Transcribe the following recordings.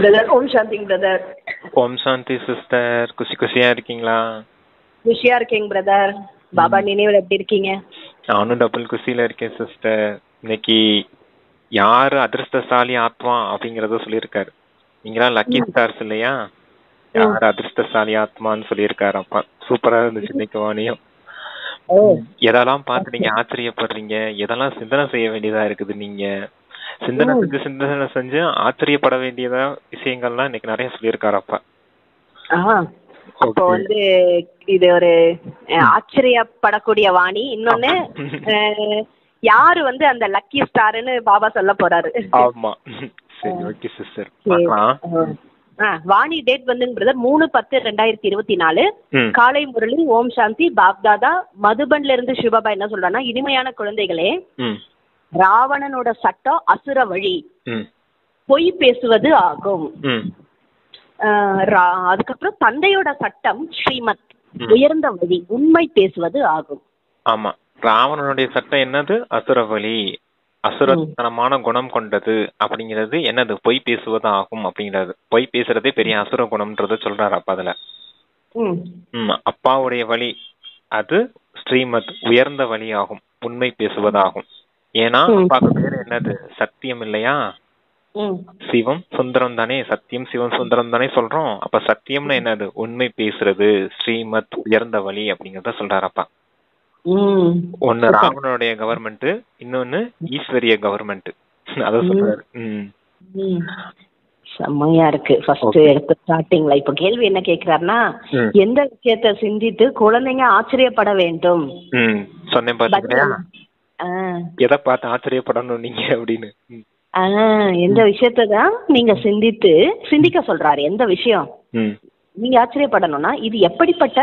Brother ஓம் சாந்திங் brother. Om சாந்தி sister. குஷியா இருக்கீங்களா? குஷியா இருக்கேங்க பிரதர். பாபா நினைவில் எப்படி இருக்கீங்க? நானும் டபுள் குஷியில இருக்கேன் சிஸ்டர். இன்னைக்கு யாரு அதிர்ஷ்டசாலி ஆத்மா அப்படிங்கறத சொல்லியிருக்காரு. நீங்களாம் லக்கி ஸ்டார்ஸ் இல்லையா? யாரு அதிர்ஷ்டசாலி ஆத்மான்னு சொல்லியிருக்காரு அப்பா. சூப்பரா இருந்துச்சு இன்னைக்கு வாணியம். எதெல்லாம் பார்த்து நீங்க ஆச்சரியப்படுறீங்க, எதெல்லாம் சிந்தனை செய்ய வேண்டியதா இருக்குது, நீங்க சிந்தனை செஞ்சு ஆச்சரியப்பட வேண்டியதா விஷயங்கள்லாம் இன்னைக்கு நிறைய சொல்லியிருக்காரப்பா. அப்போ இது ஒரு ஆச்சரியப்படக்கூடிய வாணி. இன்னொன்னு, யாரு அந்த லக்கி ஸ்டார்னு பாபா சொல்ல போறாரு. ஆமா, சரி, ஓகே சிஸ்டர், பார்க்கலாம். வாணி டேட் பிரதர் 3/10/2024 காலை முரளி ஓம் சாந்தி பாப்தாதா மதுபன்ல இருந்து சிவபாபா என்ன சொல்றாங்கன்னா, இனிமையான குழந்தைகளே, ராவணனோட சட்டம் அசுர வழி, பொய் பேசுவது ஆகும். அதுக்கப்புறம் தந்தையோட சட்டம் ஸ்ரீமத், உயர்ந்த வழி, உண்மை பேசுவது ஆகும். ஆமா, ராவணனுடைய சட்டம் என்னது? அசுர வழி, அசுரத்தனமான குணம் கொண்டது அப்படிங்கிறது என்னது? பொய் பேசுவது ஆகும் அப்படிங்கிறது. பொய் பேசுறதே பெரிய அசுர குணம்ன்றத சொல்றாரு அப்பா அதுல. அப்பாவுடைய வழி அது ஸ்ரீமத், உயர்ந்த வழி ஆகும், உண்மை பேசுவதாகும். ஏன்னா அப்பாவுக்கு பேரு என்னது? சத்தியம் இல்லையா? சிவம் சுந்தரம் தானே, சத்தியம் சிவம் சுந்தரம் தானே சொல்றோம். அப்ப சத்தியம்னு என்னது? உண்மை பேசுறது, ஸ்ரீமத், உயர்ந்த வழி அப்படிங்கறத சொல்றாரப்பா. ஒன்னு ராவணனுடைய கவர்மெண்ட், இன்னொன்னு ஈஸ்வரிய கவர்மெண்ட், அத சொல்றாரு. செம்மையா இருக்கு. ஃபர்ஸ்ட் எடுத்து ஸ்டார்டிங்ல இப்ப கேள்வி என்ன கேக்குறாருன்னா, எந்த விஷயத்த சிந்தித்து குழந்தைங்க ஆச்சரியப்பட வேண்டும்? சொன்னேன் பாத்தீங்களா, எதை பார்த்து ஆச்சரியப்படணும் நீங்க அப்படின்னு. எந்த விஷயத்தான் நீங்க சிந்திக்க சொல்றாரு. எந்த விஷயம் நீங்க ஆச்சரியப்படணும்னா, இது எப்படிப்பட்ட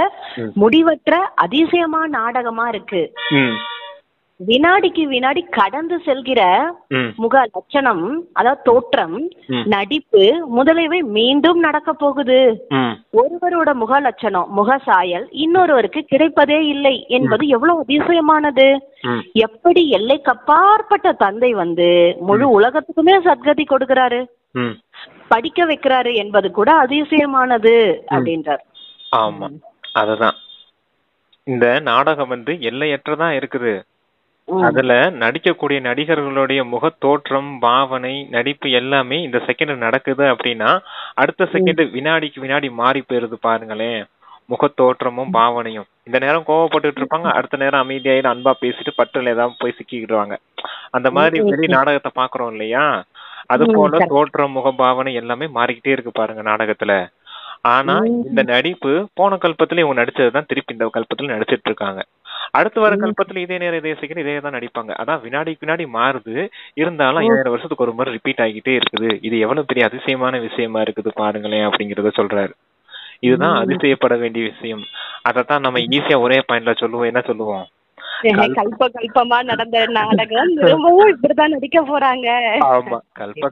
முடிவற்ற அதிசயமான நாடகமா இருக்கு. வினாடிக்கு வினாடி கடந்து செல்கிற முக லட்சணம், அதாவது தோற்றம், நடிப்பு முதலியவை மீண்டும் நடக்க போகுது. ஒருவரோட முக லட்சணம், முக சாயல் இன்னொருவருக்கு கிடைப்பதே இல்லை என்பது எவ்வளவு அதிசயமானது. எப்படி எல்லைக்கு அப்பாற்பட்ட தந்தை முழு உலகத்துக்குமே சத்கதி கொடுக்கிறாரு, படிக்க வைக்கிறாரு என்பது கூட அதிசயமானது அப்படின்றார். ஆமா, அதுதான் இந்த நாடகம் எல்லையற்றதா இருக்குது. அதுல நடிக்கக்கூடிய நடிகர்களுடைய முக தோற்றம், பாவனை, நடிப்பு எல்லாமே இந்த செகண்ட் நடக்குது அப்படின்னா அடுத்த செகண்ட் வினாடிக்கு வினாடி மாறி போயிருது பாருங்களேன். முக தோற்றமும் பாவனையும். இந்த நேரம் கோவப்பட்டு இருப்பாங்க, அடுத்த நேரம் அமைதியாயிட்டு அன்பா பேசிட்டு பட்டுல ஏதாவது போய் சிக்கிக்கிடுவாங்க. அந்த மாதிரி வெளி நாடகத்தை பாக்குறோம் இல்லையா? அது போல தோற்றம், முக பாவனை எல்லாமே மாறிக்கிட்டே இருக்கு பாருங்க நாடகத்துல. ஆனா இந்த நடிப்பு போன கல்பத்துல இவங்க நடிச்சதுதான் திருப்பி இந்த கல்பத்துல நடிச்சிட்டு இருக்காங்க. அடுத்து வர கல்பத்துல இதே நேரம் இதே செகண்ட் இதே தான் நடிப்பாங்க. அதான் வினாடிக்கு வினாடி மாறுது. இருந்தாலும் 5000 வருஷத்துக்கு ஒரு முறை ரிப்பீட் ஆகிட்டே இருக்குது. இது எவ்வளவு பெரிய அதிசயமான விஷயமா இருக்குது பாருங்களேன் அப்படிங்கறத சொல்றாரு. இதுதான் அதிசயப்பட வேண்டிய விஷயம். அதத்தான் நம்ம ஈஸியா ஒரே பாயிண்ட்ல சொல்லுவோம். என்ன சொல்லுவோம்? கல்பமா நடந்த நாடகம் திரும்பவும் இப்படிதான் நடிக்க போறாங்க. ஆமா,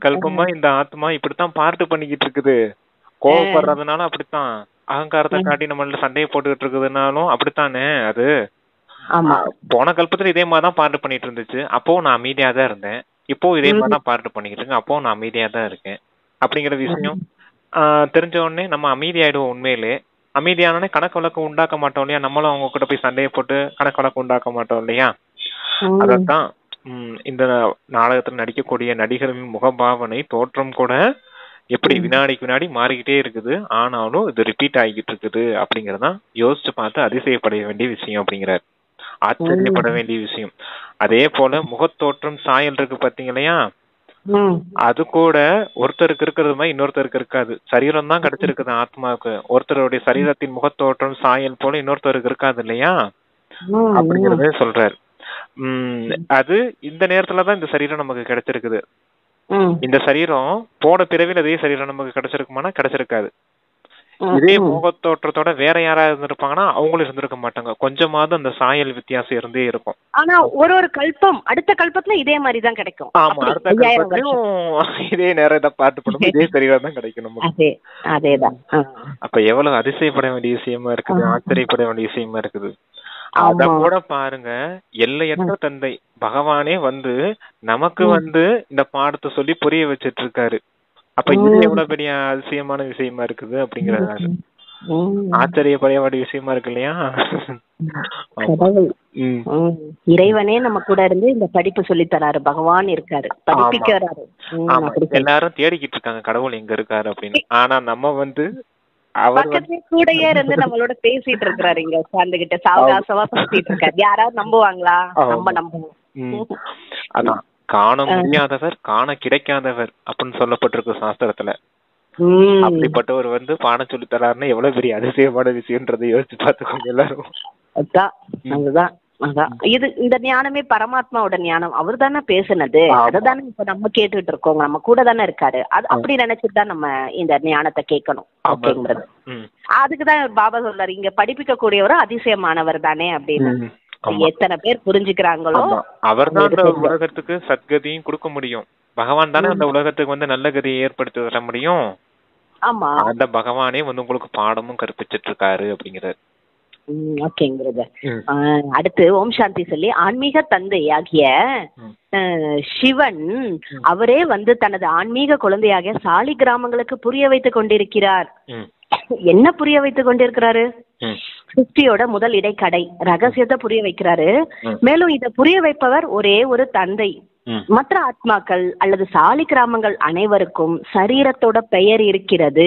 கல்பமா இந்த ஆத்மா இப்படித்தான் பார்ட் பண்ணிக்கிட்டு இருக்குது. கோவப்படுறதுனால அப்படித்தான், அகங்காரத்தை காட்டி நம்மள சண்டையை போட்டுக்கிட்டு இருக்குதுனாலும் அப்படித்தானே. அது போன கல்பத்துல இதே மாதிரிதான் பார்ட் பண்ணிட்டு இருந்துச்சு. அப்போ நான் அமைதியா தான் இருந்தேன். இப்போ இதே மாதிரிதான் பார்ட் பண்ணிக்கிட்டு இருக்கேன். அப்போ நான் அமைதியா தான் இருக்கேன் அப்படிங்கிற விஷயம் தெரிஞ்ச உடனே நம்ம அமைதியாயிடுவோம். உண்மையிலே அமைதியான கணக்கு வழக்கம் உண்டாக்க மாட்டோம் இல்லையா? நம்மளும் அவங்க கிட்ட போய் சண்டையை போட்டு கணக்கு வழக்கம் உண்டாக்க மாட்டோம் இல்லையா? அதத்தான் இந்த நாடகத்துல நடிக்கக்கூடிய நடிகர்களின் முகபாவனை, தோற்றம் கூட எப்படி வினாடிக்கு வினாடி மாறிக்கிட்டே இருக்குது. ஆனாலும் இது ரிப்பீட் ஆகிக்கிட்டு இருக்குது அப்படிங்கறதான் யோசிச்சு பார்த்து அதிசயப்பட வேண்டிய விஷயம் அப்படிங்கிறார். ஆச்சரியப்பட வேண்டிய விஷயம். அதே போல முகத்தோற்றம், சாயல் இருக்கு பாத்தீங்களையா? அது கூட ஒருத்தருக்கு இருக்கிறது மாதிரி இன்னொருத்தருக்கு இருக்காது. சரீரம் தான் கிடைச்சிருக்குது ஆத்மாவுக்கு. ஒருத்தருடைய சரீரத்தின் முகத்தோற்றம், சாயல் போல இன்னொருத்தருக்கு இருக்காது இல்லையா? அப்படிங்கறத சொல்றாரு. அது இந்த நேரத்துலதான் இந்த சரீரம் நமக்கு கிடைச்சிருக்குது. இந்த சரீரம் போன பிறவில அதே சரீரம் நமக்கு கிடைச்சிருக்குமானா கிடைச்சிருக்காது. இதே முகத்தோற்றத்தோட வேற யாராவது இருந்திருப்பாங்கன்னா அவங்களும் இருந்திருக்க மாட்டாங்க. கொஞ்சமாவது அந்த சாயல் வித்தியாசம் இருந்தே இருக்கும். ஆனா ஒரு கல்பம் அடுத்த கல்பத்துல இதே மாதிரி தான் கிடைக்கும். ஆமா, அடுத்த கல்பத்திலயும் இதே நேரம் இதை பார்த்து பண்ணும்போது இதே சரீரம் தான் கிடைக்கும் நமக்கு. அதேதான். அப்ப எவ்வளவு அதிசயப்பட வேண்டிய விஷயமா இருக்குது, ஆச்சரியப்பட வேண்டிய விஷயமா இருக்குது. அத கூட பாருங்க, எல்லையற்ற தந்தை பகவானே நமக்கு இந்த பாடத்தை சொல்லி புரிய வச்சிட்டு இருக்காரு. அப்ப இது எவ்வளவு பெரிய அதிசயமான விஷயமா இருக்குது அப்படிங்கறது ஆச்சரியப்படைய விஷயமா இருக்கு இல்லையா? இறைவனே நம்ம கூட இருந்து இந்த படிப்பு சொல்லி தராரு, பகவான் இருக்காரு, படிப்பிக்கிறாரு. எல்லாரும் தேடிக்கிட்டு இருக்காங்க கடவுள் எங்க இருக்காரு அப்படின்னு. ஆனா நம்ம வந்து அவர் கூடயே இருந்து நம்மளோட பேசிட்டு இருக்கிறாரு, இங்க உட்கார்ந்துகிட்டு சாவகாசமா பேசிட்டு இருக்காரு. யாராவது நம்புவாங்களா? நம்ம நம்புவோம். அதான் காண முடியாதவர் காண கிடைக்காதவர் அப்படின்னு சொல்லப்பட்டிருக்கு சாஸ்திரத்துல. அப்படிப்பட்டவர் வந்து பாடம் சொல்லி தராருன்னா எவ்வளவு பெரிய அதிசயமான விஷயம்ன்றதை யோசிச்சு பாத்துக்கோங்க எல்லாரும். அதுதான் இது இந்த ஞானமே பரமாத்மாவோட ஞானம். அவர் தானே பேசுனது, அததானே இப்ப நம்ம கேட்டுட்டு இருக்கோம். நம்ம கூட தானே இருக்காரு. அது அப்படி நினைச்சுதான் நம்ம இந்த ஞானத்தை கேட்கணும். ஓகேங்கிறது அதுக்குதான் பாபா சொல்றாரு, இங்க படிப்பிக்க கூடியவரும் அதிசயமானவர் தானே அப்படின்னு. எத்தனை பேர் புரிஞ்சுக்கிறாங்களோ அவர் தான் அந்த உலகத்துக்கு சத்கதியும் கொடுக்க முடியும். பகவான் தானே அந்த உலகத்துக்கு வந்து நல்ல கதியை ஏற்படுத்தி தர முடியும். ஆமா, அந்த பகவானே வந்து உங்களுக்கு பாடமும் கற்பிச்சிட்டு இருக்காரு அப்படிங்கிறார். ஓகேங்கிறது. அடுத்து ஓம் சாந்தி சொல்லி ஆன்மீக தந்தை ஆகிய சிவன் அவரே வந்து தனது ஆன்மீக குழந்தையாகிய சாலி கிராமங்களுக்கு புரிய வைத்துக் கொண்டிருக்கிறார். என்ன புரிய வைத்துக் கொண்டிருக்கிறாரு? சிருஷ்டியோட முதல் இடைக்கடை ரகசியத்தை புரிய வைக்கிறாரு. மேலும் இதை புரிய வைப்பவர் ஒரே ஒரு தந்தை. மற்ற ஆத்மாக்கள் அல்லது சாலி கிராமங்கள் அனைவருக்கும் சரீரத்தோட பெயர் இருக்கிறது.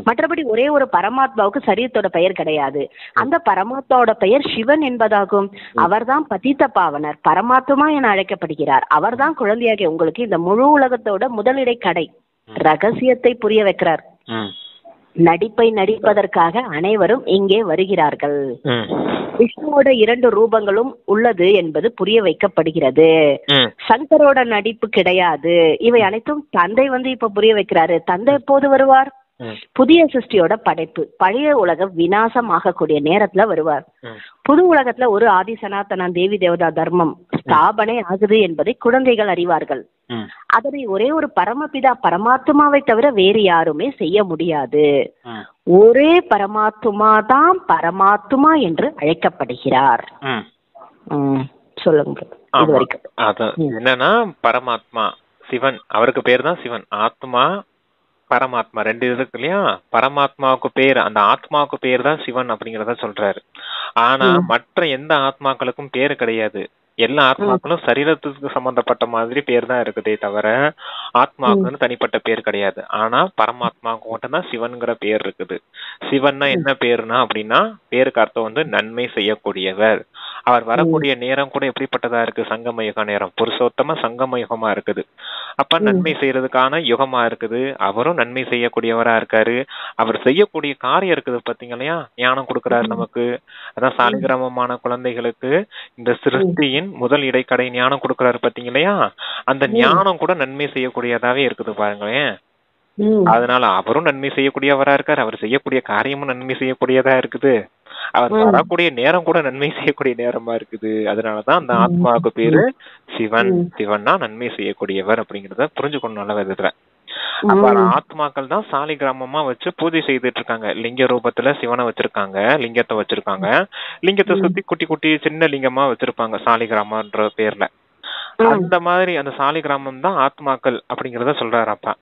மற்றபடி ஒரே ஒரு பரமாத்மாவுக்கு சரீரத்தோட பெயர் கிடையாது. அந்த பரமாத்மாவோட பெயர் சிவன் என்பதாகும். அவர்தான் பதித்த பாவனர், பரமாத்மா என அழைக்கப்படுகிறார். அவர்தான் குழந்தையாகிய உங்களுக்கு இந்த முழு உலகத்தோட முதலிடை கடை ரகசியத்தை புரிய வைக்கிறார். நடிப்பை நடிப்பதற்காக அனைவரும் இங்கே வருகிறார்கள். விஷ்ணுவோட 2 ரூபங்களும் உள்ளது என்பது புரிய வைக்கப்படுகிறது. சங்கரோட நடிப்பு கிடையாது. இவை அனைத்தும் தந்தை வந்து இப்ப புரிய வைக்கிறாரு. தந்தை எப்போது வருவார்? புதிய சிருஷ்டியோட படைப்பு, பழைய உலகம் விநாசம் ஆகக்கூடிய நேரத்துல வருவார். புது உலகத்துல ஒரு ஆதி சனாதன தேவி தேவதா தர்மம் ஸ்தாபனை ஆகுது என்பதை குழந்தைகள் அறிவார்கள். அதனை ஒரே ஒரு பரமபிதா பரமாத்மாவை தவிர வேறு யாருமே செய்ய முடியாது. ஒரே பரமாத்மா தான் பரமாத்மா என்று அழைக்கப்படுகிறார். சொல்லுங்க. இது வரைக்கும் என்னன்னா பரமாத்மா சிவன், அவருக்கு பேர் தான் சிவன். ஆத்மா பரமாத்மா 2 இருக்கு இல்லையா? பரமாத்மாவுக்கு பேர், அந்த ஆத்மாவுக்கு பேர் தான் சிவன் அப்படிங்கறத சொல்றாரு. ஆனா மற்ற எந்த ஆத்மாக்களுக்கும் பேரு கிடையாது. எல்லா ஆத்மாக்களும் சரீரத்துக்கு சம்பந்தப்பட்ட மாதிரி பேர் தான் இருக்குதே தவிர ஆத்மாவுக்குன்னு தனிப்பட்ட பேர் கிடையாது. ஆனா பரமாத்மாவுக்கு மட்டும்தான் சிவன்கிற பேர் இருக்குது. சிவன்னா என்ன பேருனா அப்படின்னா, பேருக்கு அர்த்தம் வந்து நன்மை செய்யக்கூடியவர். அவர் வரக்கூடிய நேரம் கூட எப்படிப்பட்டதா இருக்கு? சங்கம யுக நேரம், புருஷோத்தம சங்கம யுகமா இருக்குது. அப்ப நன்மை செய்யறதுக்கான யுகமா இருக்குது. அவரும் நன்மை செய்யக்கூடியவரா இருக்காரு. அவர் செய்யக்கூடிய காரியம் இருக்குது பாத்தீங்க இல்லையா? ஞானம் கொடுக்கிறாரு நமக்கு. அதான் சாலிகிராமமான குழந்தைகளுக்கு இந்த சிருஷ்டியின் முதல் இடைக்கடை ஞானம் கொடுக்கிறாரு பாத்தீங்க இல்லையா? அந்த ஞானம் கூட நன்மை செய்யக்கூடியதாவே இருக்குது பாருங்களேன். அதனால அவரும் நன்மை செய்யக்கூடியவரா இருக்காரு. அவர் செய்யக்கூடிய காரியமும் நன்மை செய்யக்கூடியதா இருக்குது. அவர் வரக்கூடிய நேரம் கூட நன்மை செய்யக்கூடிய நேரமா இருக்குது. அதனாலதான் அந்த ஆத்மாவுக்கு பேரு சிவன். சிவன்னா நன்மை செய்யக்கூடியவர் அப்படிங்கறத புரிஞ்சுக்கணும் நல்ல விதத்துல. அப்ப ஆத்மாக்கள் தான் சாலி கிராமமா வச்சு பூஜை செய்துட்டு இருக்காங்க. லிங்க ரூபத்துல சிவனை வச்சிருக்காங்க, லிங்கத்தை வச்சிருக்காங்க. லிங்கத்தை சுத்தி குட்டி குட்டி சின்ன லிங்கமா வச்சிருப்பாங்க சாலி கிராமன்ற பேர்ல. அந்த மாதிரி அந்த சாலி கிராமம் தான் ஆத்மாக்கள் அப்படிங்கறத சொல்றாரு அப்பா.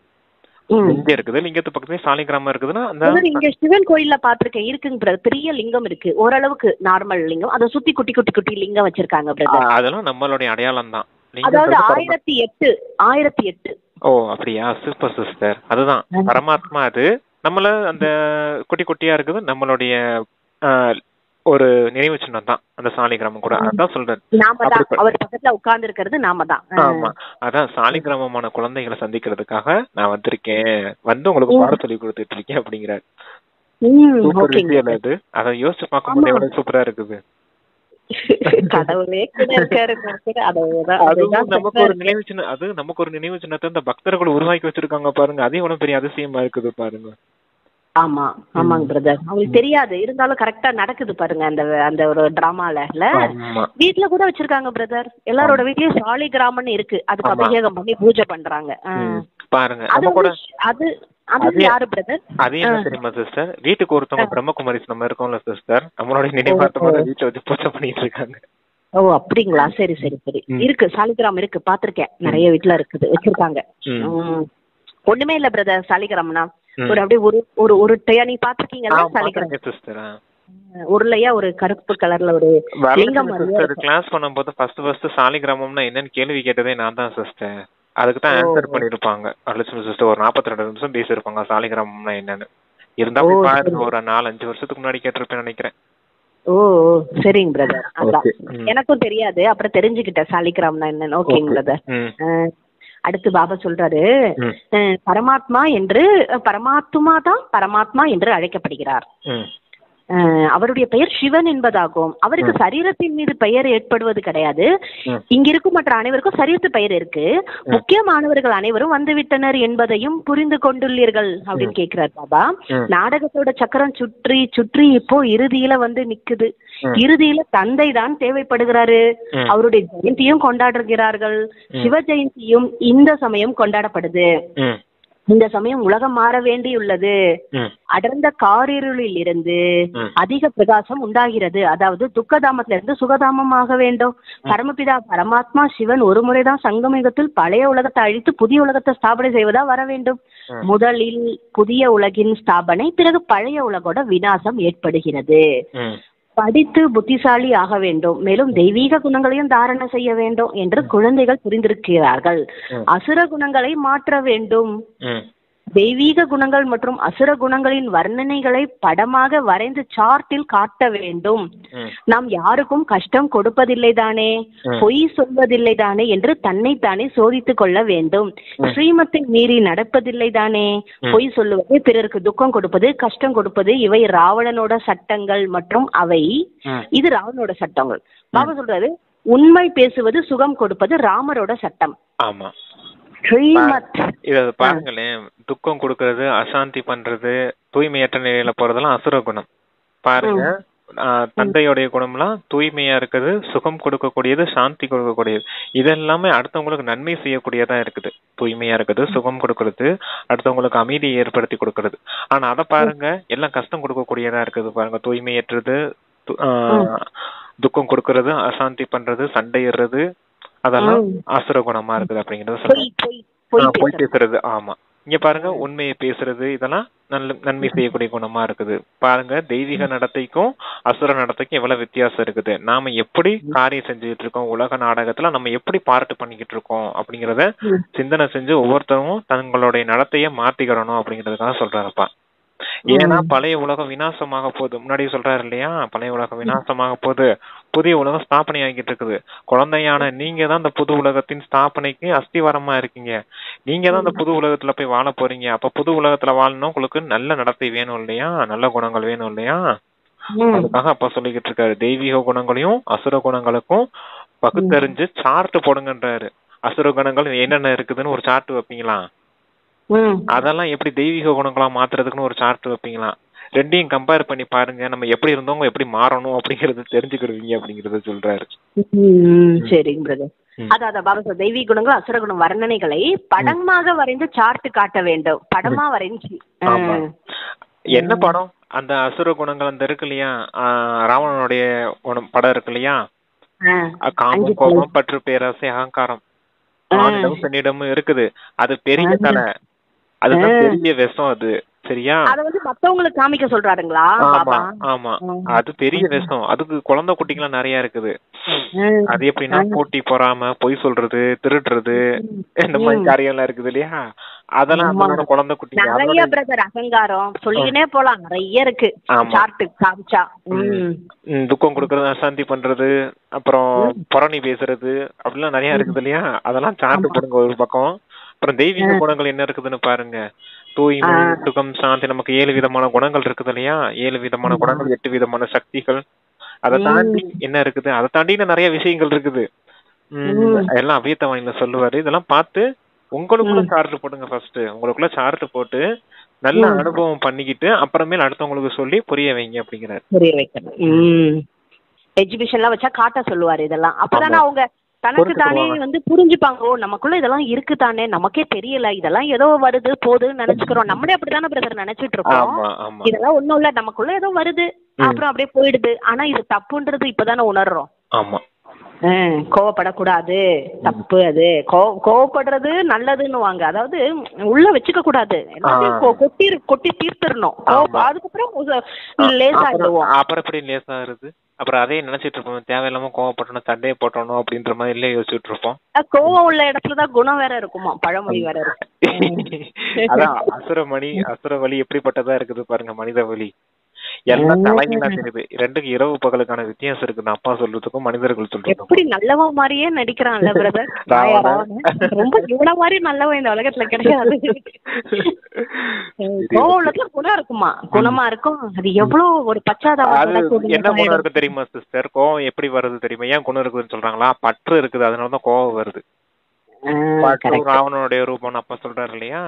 லிங்கம் இருக்குது, லிங்கத்து பக்கத்துல சாலி கிராமம் இருக்குதுன்னா இங்க சிவன் கோயில்ல பாத்திருக்கேன் இருக்குங்க. பெரிய லிங்கம் இருக்கு, ஓரளவுக்கு நார்மல் லிங்கம். அதை சுத்தி குட்டி குட்டி குட்டி லிங்கம் வச்சிருக்காங்க. அதெல்லாம் நம்மளுடைய அடையாளம் தான். அதாவது 1008. ஓ அப்படியா? Super sister. அதுதான் பரமாத்மா. அது நம்மள அந்த குட்டி குட்டியா இருக்குது நம்மளுடைய ஒரு நினைவு சின்னம் தான் அந்த சாலி கிராமம் கூட. அதான் சொல்றேன், அவர் பக்கத்துல உட்கார்ந்து இருக்கிறது நாம தான். ஆமா, அதான் சாலி கிராமமான குழந்தைகளை சந்திக்கிறதுக்காக நான் வந்திருக்கேன், வந்து உங்களுக்கு பாடம் சொல்லி கொடுத்துட்டு இருக்கேன் அப்படிங்கிறாரு. சூப்பர் விஷயம் அது. அதை யோசிச்சு பார்க்கும்போது எவ்வளவு சூப்பரா இருக்குது. கடவுளே நமக்கு ஒரு நினைவு சின்னம், அது நமக்கு ஒரு நினைவு சின்னத்தை இந்த பக்தர்கள் உருவாக்கி வச்சிருக்காங்க பாருங்க. அதே எவ்வளவு பெரிய அதிசயமா இருக்குது பாருங்க. ஆமா ஆமாங்க பிரதர். அவங்களுக்கு தெரியாது, இருந்தாலும் கரெக்டா நடக்குது பாருங்க. அந்த அந்த ஒரு டிராமால வீட்டுல கூட வச்சிருக்காங்க பிரதர். எல்லாரோட வீட்லயும் சாலி கிராமம்னு இருக்கு. அதுக்கு அபிஷேகம் பண்ணி பூஜை பண்றாங்க பாருங்க. அது யாரு பிரதர்? அது என்ன தெரியுமா சிஸ்டர்? வீட்டுக்கு ஒருத்தவங்க பிரம்மகுமாரிஸ் நம்ம இருக்கோம்ல சிஸ்டர், நம்மளோட நினைவார்த்தமான வீட்டுல வச்சு பூஜை பண்ணிட்டு இருக்காங்க. ஓ அப்படிங்களா? சரி சரி சரி. இருக்கு சாலிகிராம் இருக்கு, பாத்திருக்கேன். நிறைய வீட்டுல இருக்குது, வச்சிருக்காங்க. ஒண்ணுமே இல்ல பிரதர். சாலிகிராமம்னா ஒரு அப்படியே ஒரு ஒரு நீ பாத்துருக்கீங்களா சாலிகிராமம்? உருளையா ஒரு கருப்பு கலர்ல ஒரு லிங்கம் கிளாஸ் பண்ணும்போது ஃபர்ஸ்ட் சாலிகிராமம்னா என்னன்னு கேள்வி கேட்டதே நான் தான் சிஸ்டர். அதுக்கு தான் ஆன்சர் பண்ணிருப்பாங்க சிஸ்டர். ஒரு 42 நிமிஷம் பேசியிருப்பாங்க சாலிகிராமம்னா என்னன்னு. இருந்தா பாருங்க, ஒரு 4-5 வருஷத்துக்கு முன்னாடி கேட்டிருப்பேன் நினைக்கிறேன். ஓ சரிங்க பிரதர். அதான் எனக்கும் தெரியாது, அப்புறம் தெரிஞ்சுக்கிட்டேன் சாலிகிராமம்னா என்னன்னு. ஓகேங்க பிரதர். அடுத்து பாபா சொல்றாரு, பரமாத்மா என்று அழைக்கப்படுகிறார். அவருடைய பெயர் சிவன் என்பதாகும். அவருக்கு சரீரத்தின் மீது பெயர் ஏற்படுவது கிடையாது. இங்க இருக்கும் மற்ற அனைவருக்கும் சரீரத்து பெயர் இருக்கு. முக்கியமானவர்கள் அனைவரும் வந்துவிட்டனர் என்பதையும் புரிந்து கொண்டுள்ளீர்கள் அப்படின்னு கேக்குறாரு பாபா. நாடகத்தோட சக்கரம் சுற்றி சுற்றி இப்போ இறுதியில வந்து நிக்குது. இறுதியில தந்தை தான் தேவைப்படுகிறாரு. அவருடைய ஜெயந்தியும் கொண்டாடுகிறார்கள். சிவ ஜெயந்தியும் இந்த சமயம் கொண்டாடப்படுது. இந்த சமயம் உலகம் மாற வேண்டியுள்ளது. அடர்ந்த காரிருளில் இருந்து அதிக பிரகாசம் உண்டாகிறது. அதாவது துக்கதாமத்துல இருந்து சுகதாமமாக வேண்டும். பரமபிதா பரமாத்மா சிவன் ஒரு முறைதான் சங்கமயுகத்தில் பழைய உலகத்தை அழித்து புதிய உலகத்தை ஸ்தாபனை செய்வதா வர வேண்டும். முதலில் புதிய உலகின் ஸ்தாபனை, பிறகு பழைய உலகோட விநாசம் ஏற்படுகிறது. படித்து புத்திசாலி ஆக வேண்டும், மேலும் தெய்வீக குணங்களையும் தாரணை செய்ய வேண்டும் என்று குழந்தைகள் புரிந்திருக்கிறார்கள். அசுர குணங்களை மாற்ற வேண்டும். தெய்வீக குணங்கள் மற்றும் அசுர குணங்களின் வர்ணனைகளை படமாக வரைந்து சார்ட்டில் காட்ட வேண்டும். நாம் யாருக்கும் கஷ்டம் கொடுப்பதில்லை தானே, பொய் சொல்வதில்லை தானே என்று தன்னைத்தானே சோதித்துக் கொள்ள வேண்டும். ஸ்ரீமத்தை மீறி நடப்பதில்லை தானே, பொய் சொல்லுவது, பிறருக்கு துக்கம் கொடுப்பது, கஷ்டம் கொடுப்பது, இவை ராவணனோட சட்டங்கள் மற்றும் அவை இது ராவணனோட சட்டங்கள். பாபா சொல்றாரு, உண்மை பேசுவது, சுகம் கொடுப்பது ராமரோட சட்டம். ஆமா, இத பாருங்களேன். துக்கம் கொடுக்கறது, அசாந்தி பண்றது, தூய்மையற்ற நிலையில போறதெல்லாம் அசுர குணம். பாருங்க, தந்தையோடைய குணம்லாம் தூய்மையா இருக்குது, சுகம் கொடுக்கக்கூடியது, சாந்தி கொடுக்கக்கூடியது. இதெல்லாமே அடுத்தவங்களுக்கு நன்மை செய்யக்கூடியதா இருக்குது. தூய்மையா இருக்குது, சுகம் கொடுக்கறது, அடுத்தவங்களுக்கு அமைதியை ஏற்படுத்தி கொடுக்கறது. ஆனா அதை பாருங்க, எல்லாம் கஷ்டம் கொடுக்கக்கூடியதா இருக்குது. பாருங்க, தூய்மையற்றது, துக்கம் கொடுக்கறது, அசாந்தி பண்றது, சண்டையிடுறது, அதெல்லாம் அசுர குணமா இருக்குது அப்படிங்கறது. பொய் பேசுறது. ஆமா, இங்க பாருங்க, உண்மையை பேசுறது, இதெல்லாம் நன்மை செய்யக்கூடிய குணமா இருக்குது. பாருங்க, தெய்வீக நடத்தைக்கும் அசுர நடத்தைக்கும் எவ்வளவு வித்தியாசம் இருக்குது. நாம எப்படி காரியம் செஞ்சுக்கிட்டு இருக்கோம், உலக நாடகத்துல நம்ம எப்படி பார்ட் பண்ணிக்கிட்டு இருக்கோம் அப்படிங்கறத சிந்தனை செஞ்சு ஒவ்வொருத்தரும் தங்களுடைய நடத்தைய மாத்திக்கிறணும் அப்படிங்கறதுக்காக சொல்றாருப்பா. ஏன்னா பழைய உலகம் விநாசமாக போகுது. முன்னாடியே சொல்றாரு இல்லையா, பழைய உலகம் விநாசமாக போகுது, புதிய உலகம் ஸ்தாபனை ஆகிட்டு இருக்குது. குழந்தையான நீங்க தான் இந்த புது உலகத்தின் ஸ்தாபனைக்கு அஸ்திவாரமா இருக்கீங்க. நீங்க தான் இந்த புது உலகத்துல போய் வாழ போறீங்க. அப்ப புது உலகத்துல வாழணும், உங்களுக்கு நல்ல நடத்தை வேணும் இல்லையா, நல்ல குணங்கள் வேணும் இல்லையா. அதுக்காக அப்ப சொல்லிக்கிட்டு இருக்காரு, தெய்வீக குணங்களையும் அசுர குணங்களுக்கும் பகுத்தறிஞ்சு சார்ட் போடுங்கன்றாரு. அசுர குணங்கள் என்னென்ன இருக்குதுன்னு ஒரு சார்ட் வைப்பீங்களா, அதெல்லாம் எப்படி தெய்வீக குணங்களா மாத்துறதுக்குன்னு ஒரு சார்ட் வைப்பீங்களா. ரெண்டையும் கம்பேர் பண்ணி பாருங்க, நம்ம எப்படி இருந்தவங்க எப்படி மாறணும் அப்படிங்கறது தெரிஞ்சுக்கிடுவீங்க அப்படிங்கறத சொல்றாரு. சரிங்க பிரதர். அதான் பாபா தெய்வீக குணங்கள் அசுர குணம் வர்ணனைகளை படமாக வரைந்து சார்ட் காட்ட வேண்டும். படமா வரைஞ்சி. என்ன படம்? அந்த அசுர குணங்கள் அந்த இருக்கு இல்லையா, ராவணனுடைய படம் இருக்கு இல்லையா, காமம், கோபம், பற்று, பேராசை, அகங்காரம், ஆணிடமும் பெண்ணிடமும் இருக்குது. அது பெரிய தலை, அதுதான் பெரிய விஷம். அது சரியா, அத வந்து மத்தவங்களுக்கு காமிக்க சொல்றாருங்களா? ஆமா ஆமா, அது பெரிய விஷம். அதுக்கு குழந்தை குட்டிங்கலாம் நிறைய இருக்குது. அது எப்படின்னா போட்டி பொறாம, பொய் சொல்றது, திருடுறது, இந்த மாதிரி காரியம் எல்லாம் இருக்குது இல்லையா, அதெல்லாம் குழந்தை குட்டி நிறைய பிரதர். அகங்காரம் சொல்லிக்கினே போலாம், நிறைய இருக்கு. துக்கம் கொடுக்கறது, அசாந்தி பண்றது, அப்புறம் புரணி பேசுறது, அப்படிலாம் நிறைய இருக்குது இல்லையா. அதெல்லாம் சார்ட் போடுங்க ஒரு பக்கம். அப்புறம் தெய்வீக குணங்கள் என்ன இருக்குதுன்னு பாருங்க. தூய்மை, சுகம், சாந்தி, நமக்கு 7 விதமான குணங்கள் இருக்குது இல்லையா. 7 விதமான குணங்கள், 8 விதமான சக்திகள். அதை தாண்டி என்ன இருக்குது, அதை தாண்டி நிறைய விஷயங்கள் இருக்குது. எல்லாம் அவ்வியத்தவாணியில சொல்லுவாரு. இதெல்லாம் பார்த்து உங்களுக்குள்ள சார்ட் போடுங்க. ஃபர்ஸ்ட் உங்களுக்குள்ள சார்ட் போட்டு நல்ல அனுபவம் பண்ணிக்கிட்டு அப்புறமேல் அடுத்தவங்களுக்கு சொல்லி புரிய வைங்க அப்படிங்கிறாரு. புரிய வைக்கணும். எஜுகேஷன்லாம் வச்சா காட்ட சொல்லுவாரு. இதெல்லாம் அப்பதானே அவங்க தனக்கு தானே வந்து புரிஞ்சுப்பாங்க. ஓ, நமக்குள்ள இதெல்லாம் இருக்கு தானே, நமக்கே தெரியல, இதெல்லாம் ஏதோ வருது போகுதுன்னு நினைச்சுக்கிறோம். நம்மளே அப்படித்தானே பிரதர் நினைச்சிட்டு இருக்கோம். இதெல்லாம் ஒண்ணும் இல்ல, நமக்குள்ள ஏதோ வருது, அப்புறம் அப்படியே போயிடுது. ஆனா இது தப்புன்றது இப்பதானே உணர்றோம். ஆமா, கோவப்படக்கூடாது, தப்பு அது. கோவப்படுறது நல்லதுன்னுவாங்க. அதாவது உள்ள வச்சுக்க கூடாது, எல்லாத்தையும் கொட்டி தீர்த்திடணும். அதுக்கப்புறம் லேசாயிடுவோம். அப்புறம் எப்படி லேசாகிறது? அப்புறம் அதே நினைச்சிட்டு இருப்போம், தேவையில்லாம கோவப்பட்டணும், சண்டையை போட்டணும் அப்படின்ற மாதிரி இல்ல யோசிச்சுட்டு இருப்போம். கோவம் உள்ள இடத்துலதான் குணம் வேற இருக்குமா, பழமொழி வேற இருக்கு. அதான் அசுர வழி எப்படிப்பட்டதா இருக்குது பாருங்க, மனித வழி எல்லாம் தலைகீழா தெரியுது. ரெண்டுக்கு இரவு பகலுக்கான வித்தியாசம் இருக்கு அப்பா சொல்றதுக்கும் மனிதர்கள் சொல்றதுக்கும். எப்படி நல்லவன் மாதிரியே நடிக்கிறான்ல பிரதர். ரொம்ப இவன மாதிரி நல்லவன் இந்த உலகத்துல கிடையாது. கோவத்துல குணம் இருக்குமா, குணமா இருக்கும். அது எவ்வளவு ஒரு பச்சாதாபம். என்ன குணம் இருக்கு தெரியுமா சிஸ்டர்? கோவம் எப்படி வருது தெரியுமா? ஏன் குணம் இருக்குதுன்னு சொல்றாங்களா? பற்று இருக்குது, அதனாலதான் கோவம் வருது. ராவணனுடைய ரூபம்னு அப்பா சொல்றாரு இல்லையா?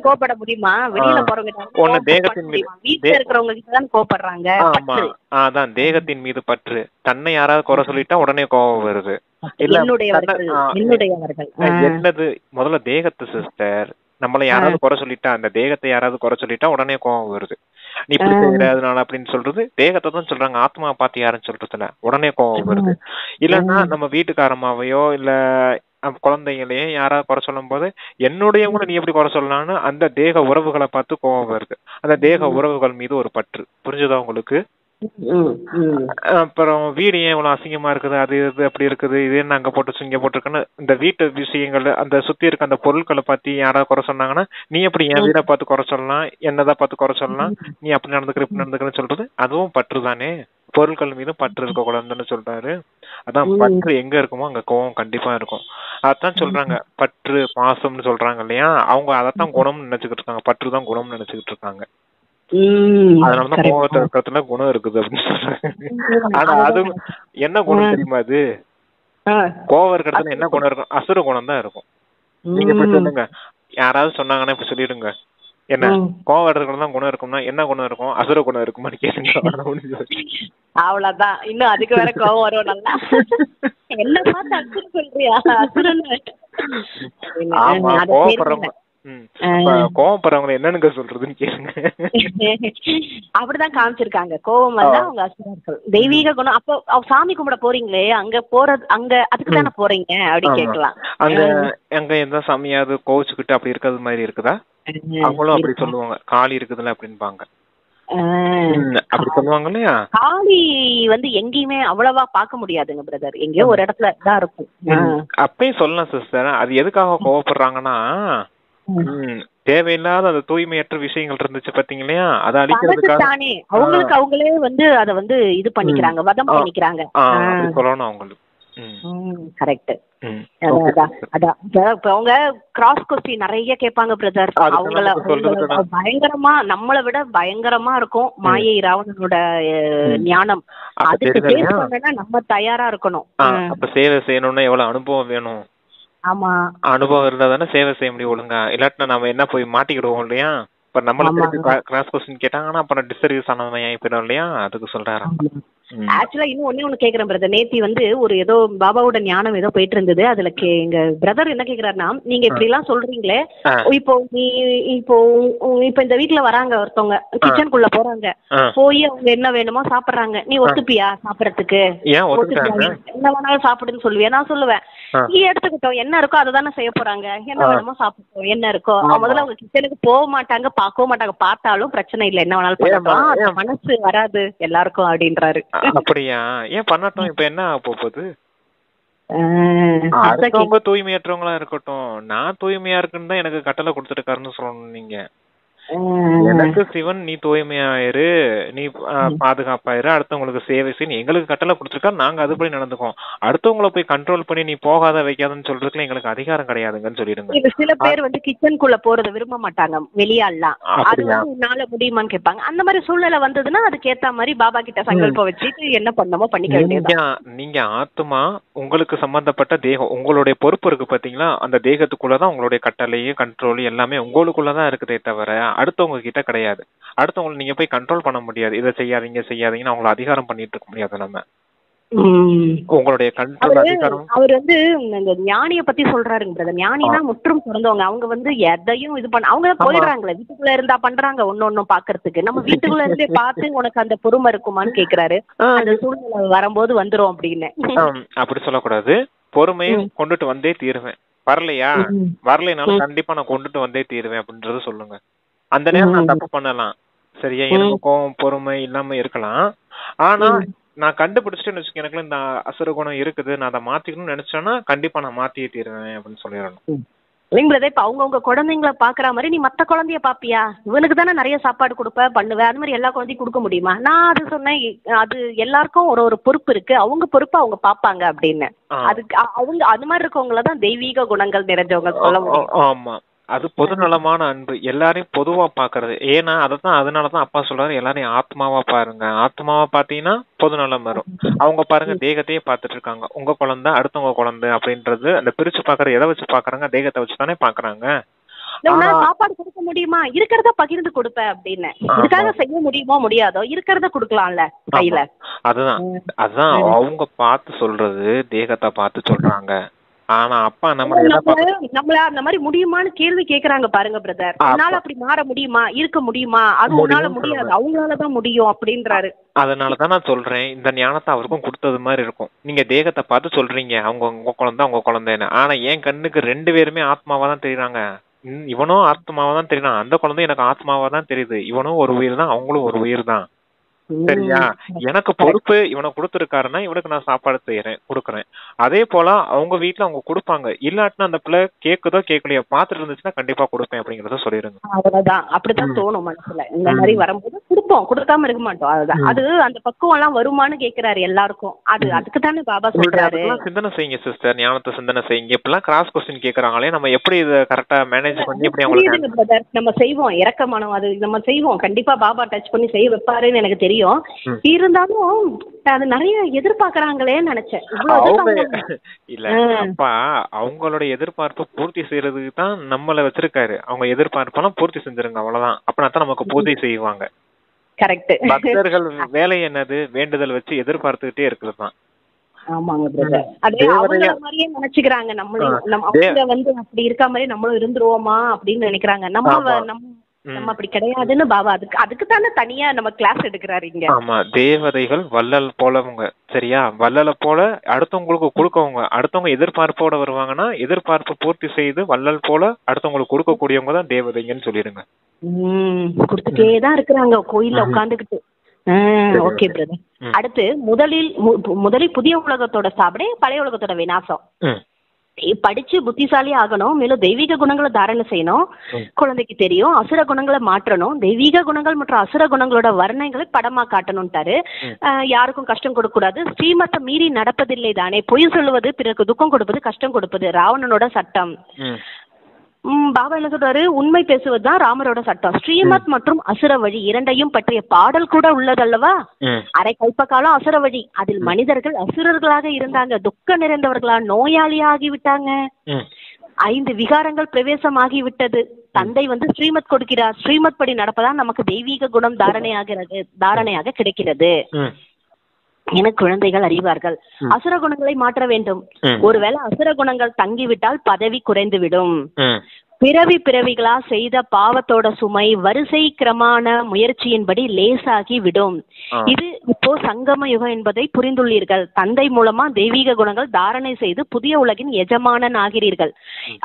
கோபப்பட முடியுமா? வெளியில போறவங்க தேகத்தின் மீது, வீட்டுல இருக்கிறவங்க கிட்டதான் கோபப்படுறாங்க. அதான் தேகத்தின் மீது பற்று. தன்னை யாராவது குறை சொல்லிட்டா உடனே கோபம் வருது. என்னது முதல்ல தேகத்து சிஸ்டர். நம்மள யாராவது குறை சொல்லிட்டா, அந்த தேகத்தை யாராவது குறை சொல்லிட்டா உடனே கோபம் வருது. நீ இப்படி செய்யறதுனால அப்படின்னு சொல்றது தேகத்தை தான் சொல்றாங்க. ஆத்மா பார்த்து யாருன்னு சொல்றதுல உடனே கோபம் வருது. இல்லன்னா நம்ம வீட்டுக்காரமாவையோ இல்ல குழந்தைங்களையே யாராவது குறை சொல்லும் போது என்னுடையவங்களை நீ எப்படி குறை சொல்லலாம்னு அந்த தேக உறவுகளை பார்த்து கோபம் வருது. அந்த தேக உறவுகள் மீது ஒரு பற்று. புரிஞ்சுதா உங்களுக்கு? அப்புறம் வீடு ஏன் இவ்வளவு அசிங்கமா இருக்குது, அது இது அப்படி இருக்குது, இது என்ன அங்க போட்டு இங்க போட்டிருக்குன்னு இந்த வீட்டு விஷயங்கள், அந்த சுத்தி இருக்க அந்த பொருட்களை பத்தி யாராவது குறை சொன்னாங்கன்னா நீ எப்படி என் வீடை பார்த்து குறை சொல்லலாம், என்னதான் பார்த்து குறை சொல்லலாம், நீ அப்படி நடந்துக்கிற இப்படி நடந்துக்கிறன்னு சொல்றது அதுவும் பற்று தானே. பொருட்கள் மீதும் பற்று இருக்க கூடாதுன்னு சொல்றாரு. அதான் பற்று எங்க இருக்குமோ அங்க கோவம் கண்டிப்பா இருக்கும். அதான் சொல்றாங்க பற்று பாசம்னு சொல்றாங்க இல்லையா? அவங்க அதைத்தான் குணம்னு நினைச்சுக்கிட்டு இருக்காங்க, பற்று தான் குணம்னு நினைச்சுக்கிட்டு இருக்காங்க. அதனாலதான் கோவத்தை இருக்கிறதுல குணம் இருக்குது அப்படின்னு சொல்றாங்க. ஆனா அது என்ன குணம் தெரியுமா? அது கோவம் இருக்கிறதுல என்ன குணம் இருக்கும்? அசுர குணம் தான் இருக்கும். நீங்க இப்ப சொல்லுங்க, யாராவது சொன்னாங்கன்னா இப்ப சொல்லிடுங்க, என்ன கோவம் இருக்கிறது தான் குணம் இருக்கும்னா என்ன குணம் இருக்கும்? அசுர குணம் இருக்குமான்னு கேளுங்க. அவ்வளவுதான். இன்னும் அதுக்கு வேற கோவம் வரும். நல்லா என்ன பார்த்து அசுரன் சொல்றியா? அசுரன். ஆமா, கோவப்படுறவங்க கோவப்படுறவங்க என்னன்னு சொல்றதுன்னு கேளுங்க. அப்படிதான் காமிச்சிருக்காங்க. கோவம் வந்தா அவங்க அசுரர்கள். தெய்வீக குணம். அப்போ சாமி கும்பிட போறீங்களே, அங்க போறது அங்க அதுக்கு தானே போறீங்க அப்படி கேட்கலாம். அங்க எந்த சாமியாவது கோவிச்சுக்கிட்டு அப்படி இருக்கிறது மாதிரி இருக்குதா? அவங்களும் அப்படி சொல்லுவாங்க, காளி இருக்குதுல்ல அப்படின்பாங்க. அப்படி சொல்லுவாங்க இல்லையா? காளி எங்கேயுமே அவ்வளவா பார்க்க முடியாதுங்க பிரதர். எங்கேயோ ஒரு இடத்துல தான் இருக்கும். அப்பயும் சொல்லலாம் சிஸ்டர். அது எதுக்காக கோவப்படுறாங்கன்னா, தேவையில்லாத அந்த தூய்மையற்ற விஷயங்கள் இருந்துச்சு பாத்தீங்களா, அதை அழிக்கிறதுக்காக அவங்களுக்கு அவங்களே அத இது பண்ணிக்கிறாங்க, வதம் பண்ணிக்கிறாங்க சொல்லணும் அவங்களுக்கு. கரெக்ட். அவங்க கிராஸ் கொஸ்டின் நிறைய கேட்பாங்க பிரதர். அவங்கள பயங்கரமா, நம்மளை விட பயங்கரமா இருக்கும் மாயை ராவணனோட ஞானம். அதுக்கு பேஸ் பண்ணா நம்ம தயாரா இருக்கணும். அப்ப சேவை செய்யணும்னா எவ்வளவு அனுபவம் வேணும்? ஆமா, அனுபவம் இருந்தா தானே சேவை செய்ய முடியும் ஒழுங்கா. இல்லாட்டினா நம்ம என்ன போய் மாட்டிக்கிடுவோம் இல்லையா? இப்ப நம்மளுக்கு கிராஸ் கொஸ்டின் கேட்டாங்கன்னா அப்புறம் டிஸ்டர்வியூஸ் ஆனவன் ஏன் போயிடும் இல்லையா? அதுக்கு சொல்றாரு. ஆக்சுவலா இன்னும் ஒண்ணு கேக்குறேன் பிரதர். நேத்தி ஒரு ஏதோ பாபாவோட ஞானம் ஏதோ போயிட்டு இருந்தது. அதுல எங்க பிரதர் என்ன கேக்குறாருன்னா, நீங்க இப்படி எல்லாம் சொல்றீங்களே, இப்போ இப்ப இந்த வீட்டுல வராங்க ஒருத்தவங்க, கிச்சனுக்குள்ள போறாங்க, போய் அவங்க என்ன வேணுமோ சாப்பிடுறாங்க, நீ ஒத்துப்பியா சாப்பிடறதுக்கு? என்ன வேணாலும் சாப்பிடுன்னு சொல்லுவியா? நான் சொல்லுவேன், நீ எடுத்துக்கிட்டோம், என்ன இருக்கோ அதை தானே செய்ய போறாங்க, என்ன வேணுமோ சாப்பிட்டோம், என்ன இருக்கோ. முதல்ல அவங்க கிச்சனுக்கு போக மாட்டாங்க, பார்க்கவும் மாட்டாங்க, பார்த்தாலும் பிரச்சனை இல்லை, என்ன வேணாலும் பண்ணலாம், மனசு வராது எல்லாருக்கும் அப்படின்றாரு. அப்படியா? ஏன் பண்ணட்டும், இப்ப என்ன போகுது? அடுத்தவங்க தூய்மையற்றவங்களா இருக்கட்டும், நான் தூய்மையா இருக்குன்னு தான் எனக்கு கட்டளை கொடுத்துருக்காருன்னு சொல்லணும். நீங்க எனக்கு சிவன் நீ தூய்மையாயிரு, நீ பாதுகாப்பாயிரு, அடுத்தவங்களுக்கு சேவை செய்ய எங்களுக்கு கட்டளை கொடுத்துருக்கா, நாங்க அதுபடி நடந்துக்கோம். அடுத்தவங்களை போய் கண்ட்ரோல் பண்ணி நீ போகாத வைக்காதன்னு சொல்றதுக்குள்ள எங்களுக்கு அதிகாரம் கிடையாதுங்கன்னு சொல்லிடுங்க. சில பேர் கிச்சனுக்குள்ள போறத விரும்ப மாட்டாங்க, வெளியாலாம். அது உன்னால முடியுமான்னு கேட்பாங்க. அந்த மாதிரி சூழ்நிலை வந்ததுன்னா அதுக்கு ஏத்த மாதிரி பாபா கிட்ட சங்கல்பம் வச்சுட்டு என்ன பண்ணமோ பண்ணிக்க வேண்டியது. நீங்க ஆத்மா, உங்களுக்கு சம்பந்தப்பட்ட தேகம், உங்களுடைய பொறுப்பு இருக்கு பாத்தீங்களா? அந்த தேகத்துக்குள்ளதான் உங்களுடைய கட்டளையும் கண்ட்ரோல் எல்லாமே உங்களுக்குள்ளதான் இருக்குதே தவிர அடுத்தவங்க கிட்ட கிடையாது. அடுத்தவங்களை நீங்க போய் கண்ட்ரோல் பண்ண முடியாது. இதை செய்யாதீங்க செய்யாதீங்கன்னு அவங்களை அதிகாரம் பண்ணிட்டு இருக்க முடியாது. நம்ம உங்களுடைய கண்ட்ரோல் அதிகாரம். அவர் வந்து இந்த ஞானிய பத்தி சொல்றாருங்க பிரதர். ஞானினா முற்றும் திறந்தவங்க. அவங்க வந்து எதையும் இது பண்ண அவங்க போயிடுறாங்களே, வீட்டுக்குள்ள இருந்தா பண்றாங்க ஒன்னொன்னும் பாக்குறதுக்கு. நம்ம வீட்டுக்குள்ள இருந்தே பார்த்து உனக்கு அந்த பொறுமை இருக்குமான்னு கேக்குறாரு. அந்த சூழ்நிலை வரும்போது வந்துரும் அப்படின்னு. அப்படி சொல்லக்கூடாது. பொறுமையை கொண்டுட்டு வந்தே தீருவேன். வரலையா, வரலைனாலும் கண்டிப்பா நான் கொண்டுட்டு வந்தே தீருவேன் அப்படின்றத சொல்லுங்க. அந்த நேரம் நான் தப்பு பண்ணலாம், சரியா, எனக்கு கோவம் பொறுமை இல்லாம இருக்கலாம். ஆனா நான் கண்டுபிடிச்சிட்டேன்னு வச்சுக்க, எனக்கு இந்த அசுர குணம் இருக்குது, நான் அதை மாத்திக்கணும்னு நினைச்சேன்னா கண்டிப்பா நான் மாத்தியே தீருவேன் அப்படின்னு சொல்லிடணும். இல்லைங்க பிரதர், இப்ப அவங்கவுங்க குழந்தைங்களை பாக்குற மாதிரி நீ மத்த குழந்தைய பாப்பியா? இவனுக்கு தானே நிறைய சாப்பாடு கொடுப்ப பண்ணுவேன், அது மாதிரி எல்லா குழந்தையும் கொடுக்க முடியுமா? நான் அது சொன்னேன், அது எல்லாருக்கும் ஒரு ஒரு பொறுப்பு இருக்கு, அவங்க பொறுப்பு அவங்க பாப்பாங்க அப்படின்னு. அதுக்கு அவங்க அது மாதிரி இருக்கவங்களதான் தெய்வீக குணங்கள் நிறைஞ்சவங்க சொல்ல முடியும். ஆமா, அது பொதுநலமான அன்பு, எல்லாரையும் பொதுவா பாக்குறது. ஏன்னா அதனாலதான் அப்பா சொல்றாரு, எல்லாரையும் ஆத்மாவா பாருங்க. ஆத்மாவா பாத்தீங்கன்னா பொதுநலம் வரும். அவங்க பாருங்க தேகத்தையே பாத்துட்டு இருக்காங்க, உங்க குழந்தை அடுத்தவங்க குழந்தை அப்படின்றது அந்த பிரிச்சு பாக்குறது எதை வச்சு பாக்குறாங்க? தேகத்தை வச்சுதானே பாக்குறாங்க. சாப்பாடு கொடுக்க முடியுமா? இருக்கிறத பகிர்ந்து கொடுப்ப அப்படின்னு. இதுக்காக செய்ய முடியுமோ முடியாதோ, இருக்கிறத கொடுக்கலாம்ல கையில. அதுதான் அவங்க பார்த்து சொல்றது, தேகத்தை பார்த்து சொல்றாங்க. ஆனா அப்பா நம்மள அந்த மாதிரி முடியுமான்னு கேள்வி கேக்குறாங்க பாருங்க பிரதர். அதனால அப்படி மாற முடியுமா, இருக்க முடியுமா? அது உன்னால முடியாது, அவங்களாலதான் முடியும் அப்படின்றாரு. அதனாலதான் நான் சொல்றேன், இந்த ஞானத்தை அவருக்கும் கொடுத்தது மாதிரி இருக்கும். நீங்க தேகத்தை பார்த்து சொல்றீங்க அவங்க உங்க குழந்தை உங்க குழந்தைன்னு. ஆனா என் கண்ணுக்கு 2 பேருமே ஆத்மாவா தான் தெரியுறாங்க. இவனும் ஆத்மாவா தான் தெரியுறான், அந்த குழந்தை எனக்கு ஆத்மாவா தான் தெரியுது. இவனும் ஒரு உயிர் தான், அவங்களும் ஒரு உயிர் தான், சரியா? எனக்கு பொறுப்பு இவனை கொடுத்துருக்காருன்னா இவனுக்கு நான் சாப்பாடு செய்யறேன், கொடுக்குறேன். அதே போல அவங்க வீட்டுல அவங்க கொடுப்பாங்க. இல்லாட்டினா அந்த பிள்ளை கேக்குதோ கேட்கலையோ பாத்துட்டு இருந்துச்சுன்னா கண்டிப்பா கொடுப்பேன் அப்படிங்கறத சொல்லிருங்க. அவ்வளவுதான், அப்படித்தான் தோணும் மனசுல. இந்த மாதிரி வரும்போது கொடுப்போம், கொடுக்காம இருக்க மாட்டோம். அதுதான், அது அந்த பக்குவம் எல்லாம் வருமானு கேக்குறாரு எல்லாருக்கும். அதுக்கு தானே பாபா சொல்றாரு. சிந்தனை செய்யுங்க சிஸ்டர், ஞானத்தை சிந்தனை செய்யுங்க. இப்பெல்லாம் கிராஸ் கொஸ்டின் கேக்குறாங்களே, நம்ம எப்படி இதை கரெக்டா மேனேஜ் பண்ணி எப்படி அவங்களுக்கு நம்ம செய்வோம். இறக்கமானோம், அது நம்ம செய்வோம். கண்டிப்பா பாபா டச் பண்ணி செய்ய வைப்பாருன்னு எனக்கு தெரியும். இருந்தாலும் அது நிறைய எதிர்பார்க்கறாங்களேன்னு நினைச்சேன். இல்ல அப்பா அவங்களோட எதிர்பார்ப்பை பூர்த்தி செய்யறதுக்கு தான் நம்மள வச்சிருக்காரு. அவங்க எதிர்பார்ப்பெல்லாம் பூர்த்தி செஞ்சிருங்க, அவ்வளவுதான். அப்படின்னா நமக்கு பூஜை செய்வாங்க. கரெக்ட். பக்தர்கள் வேலை என்னது? வேண்டுதல் வச்சு எதிர்பார்த்துக்கிட்டே இருக்கிறதுதான். ஆமாங்க பிரதர். அதே அவங்கள மாதிரியே நினைச்சுக்கிறாங்க. நம்மளும் அவங்க வந்து அப்படி இருக்க மாதிரி நம்மளும் இருந்துருவோமா அப்படின்னு நினைக்கிறாங்க. நம்ம அப்படி கிடையாதுன்னு பாபா அதுக்கு தானே தனியா நம்ம கிளாஸ் எடுக்கிறாரு இங்க. ஆமா, தேவதைகள் வள்ளல் போலவங்க, சரியா? வள்ளல போல அடுத்தவங்களுக்கு கொடுக்கவங்க. அடுத்தவங்க எதிர்பார்ப்போட வருவாங்கன்னா எதிர்பார்ப்பு பூர்த்தி செய்து வள்ளல் போல அடுத்தவங்களுக்கு கொடுக்கக்கூடியவங்க தான் தேவதைங்கன்னு சொல்லிடுங்க. கொடுத்துட்டேதான் இருக்கிறாங்க கோயில்ல உட்காந்துக்கிட்டு. Okay brother. அடுத்து முதலில் புதிய உலகத்தோட ஸ்தாபனை, பழைய உலகத்தோட விநாசம். படிச்சு புத்திசாலி ஆகணும், மேலும் தெய்வீக குணங்களை தாரணை செய்யணும். குழந்தைக்கு தெரியும் அசுர குணங்களை மாற்றணும், தெய்வீக குணங்கள் மற்றும் அசுர குணங்களோட வர்ணங்களை படமா காட்டணும்ட்டாரு. யாருக்கும் கஷ்டம் கொடுக்க கூடாது, ஸ்ரீமத்தை மீறி நடப்பதில்லை தானே, பொய் சொல்லுவது, பிறருக்கு துக்கம் கொடுப்பது, கஷ்டம் கொடுப்பது ராவணனோட சட்டம். பாபா என்ன சொல்றாரு? உண்மை பேசுவதுதான் ராமரோட சட்டம். ஸ்ரீமத் மற்றும் அசுர வழி இரண்டையும் பற்றிய பாடல் கூட உள்ளதல்லவா? அரை கல்ப காலம் அசுர வழி, அதில் மனிதர்கள் அசுரர்களாக இருந்தாங்க, துக்க நிறைந்தவர்களா, நோயாளியாகிவிட்டாங்க, 5 விகாரங்கள் பிரவேசமாகி விட்டது. தந்தை வந்து ஸ்ரீமத் கொடுக்கிறார், ஸ்ரீமத் படி நடப்பதான் நமக்கு தெய்வீக குணம் தாரணையாக கிடைக்கிறது என குழந்தைகள் அறிவார்கள். அசுர குணங்களை மாற்ற வேண்டும். ஒருவேளை அசுர குணங்கள் தங்கிவிட்டால் பதவி குறைந்துவிடும். பிறவிகளா செய்த பாவத்தோட சுமை வரிசை கிரமான முயற்சியின்படி லேசாகி விடும். இது இப்போ சங்கம யுகம் என்பதை புரிந்துள்ளீர்கள். தந்தை மூலமா தெய்வீக குணங்கள் தாரணை செய்து புதிய உலகின் எஜமானன் ஆகிறீர்கள்.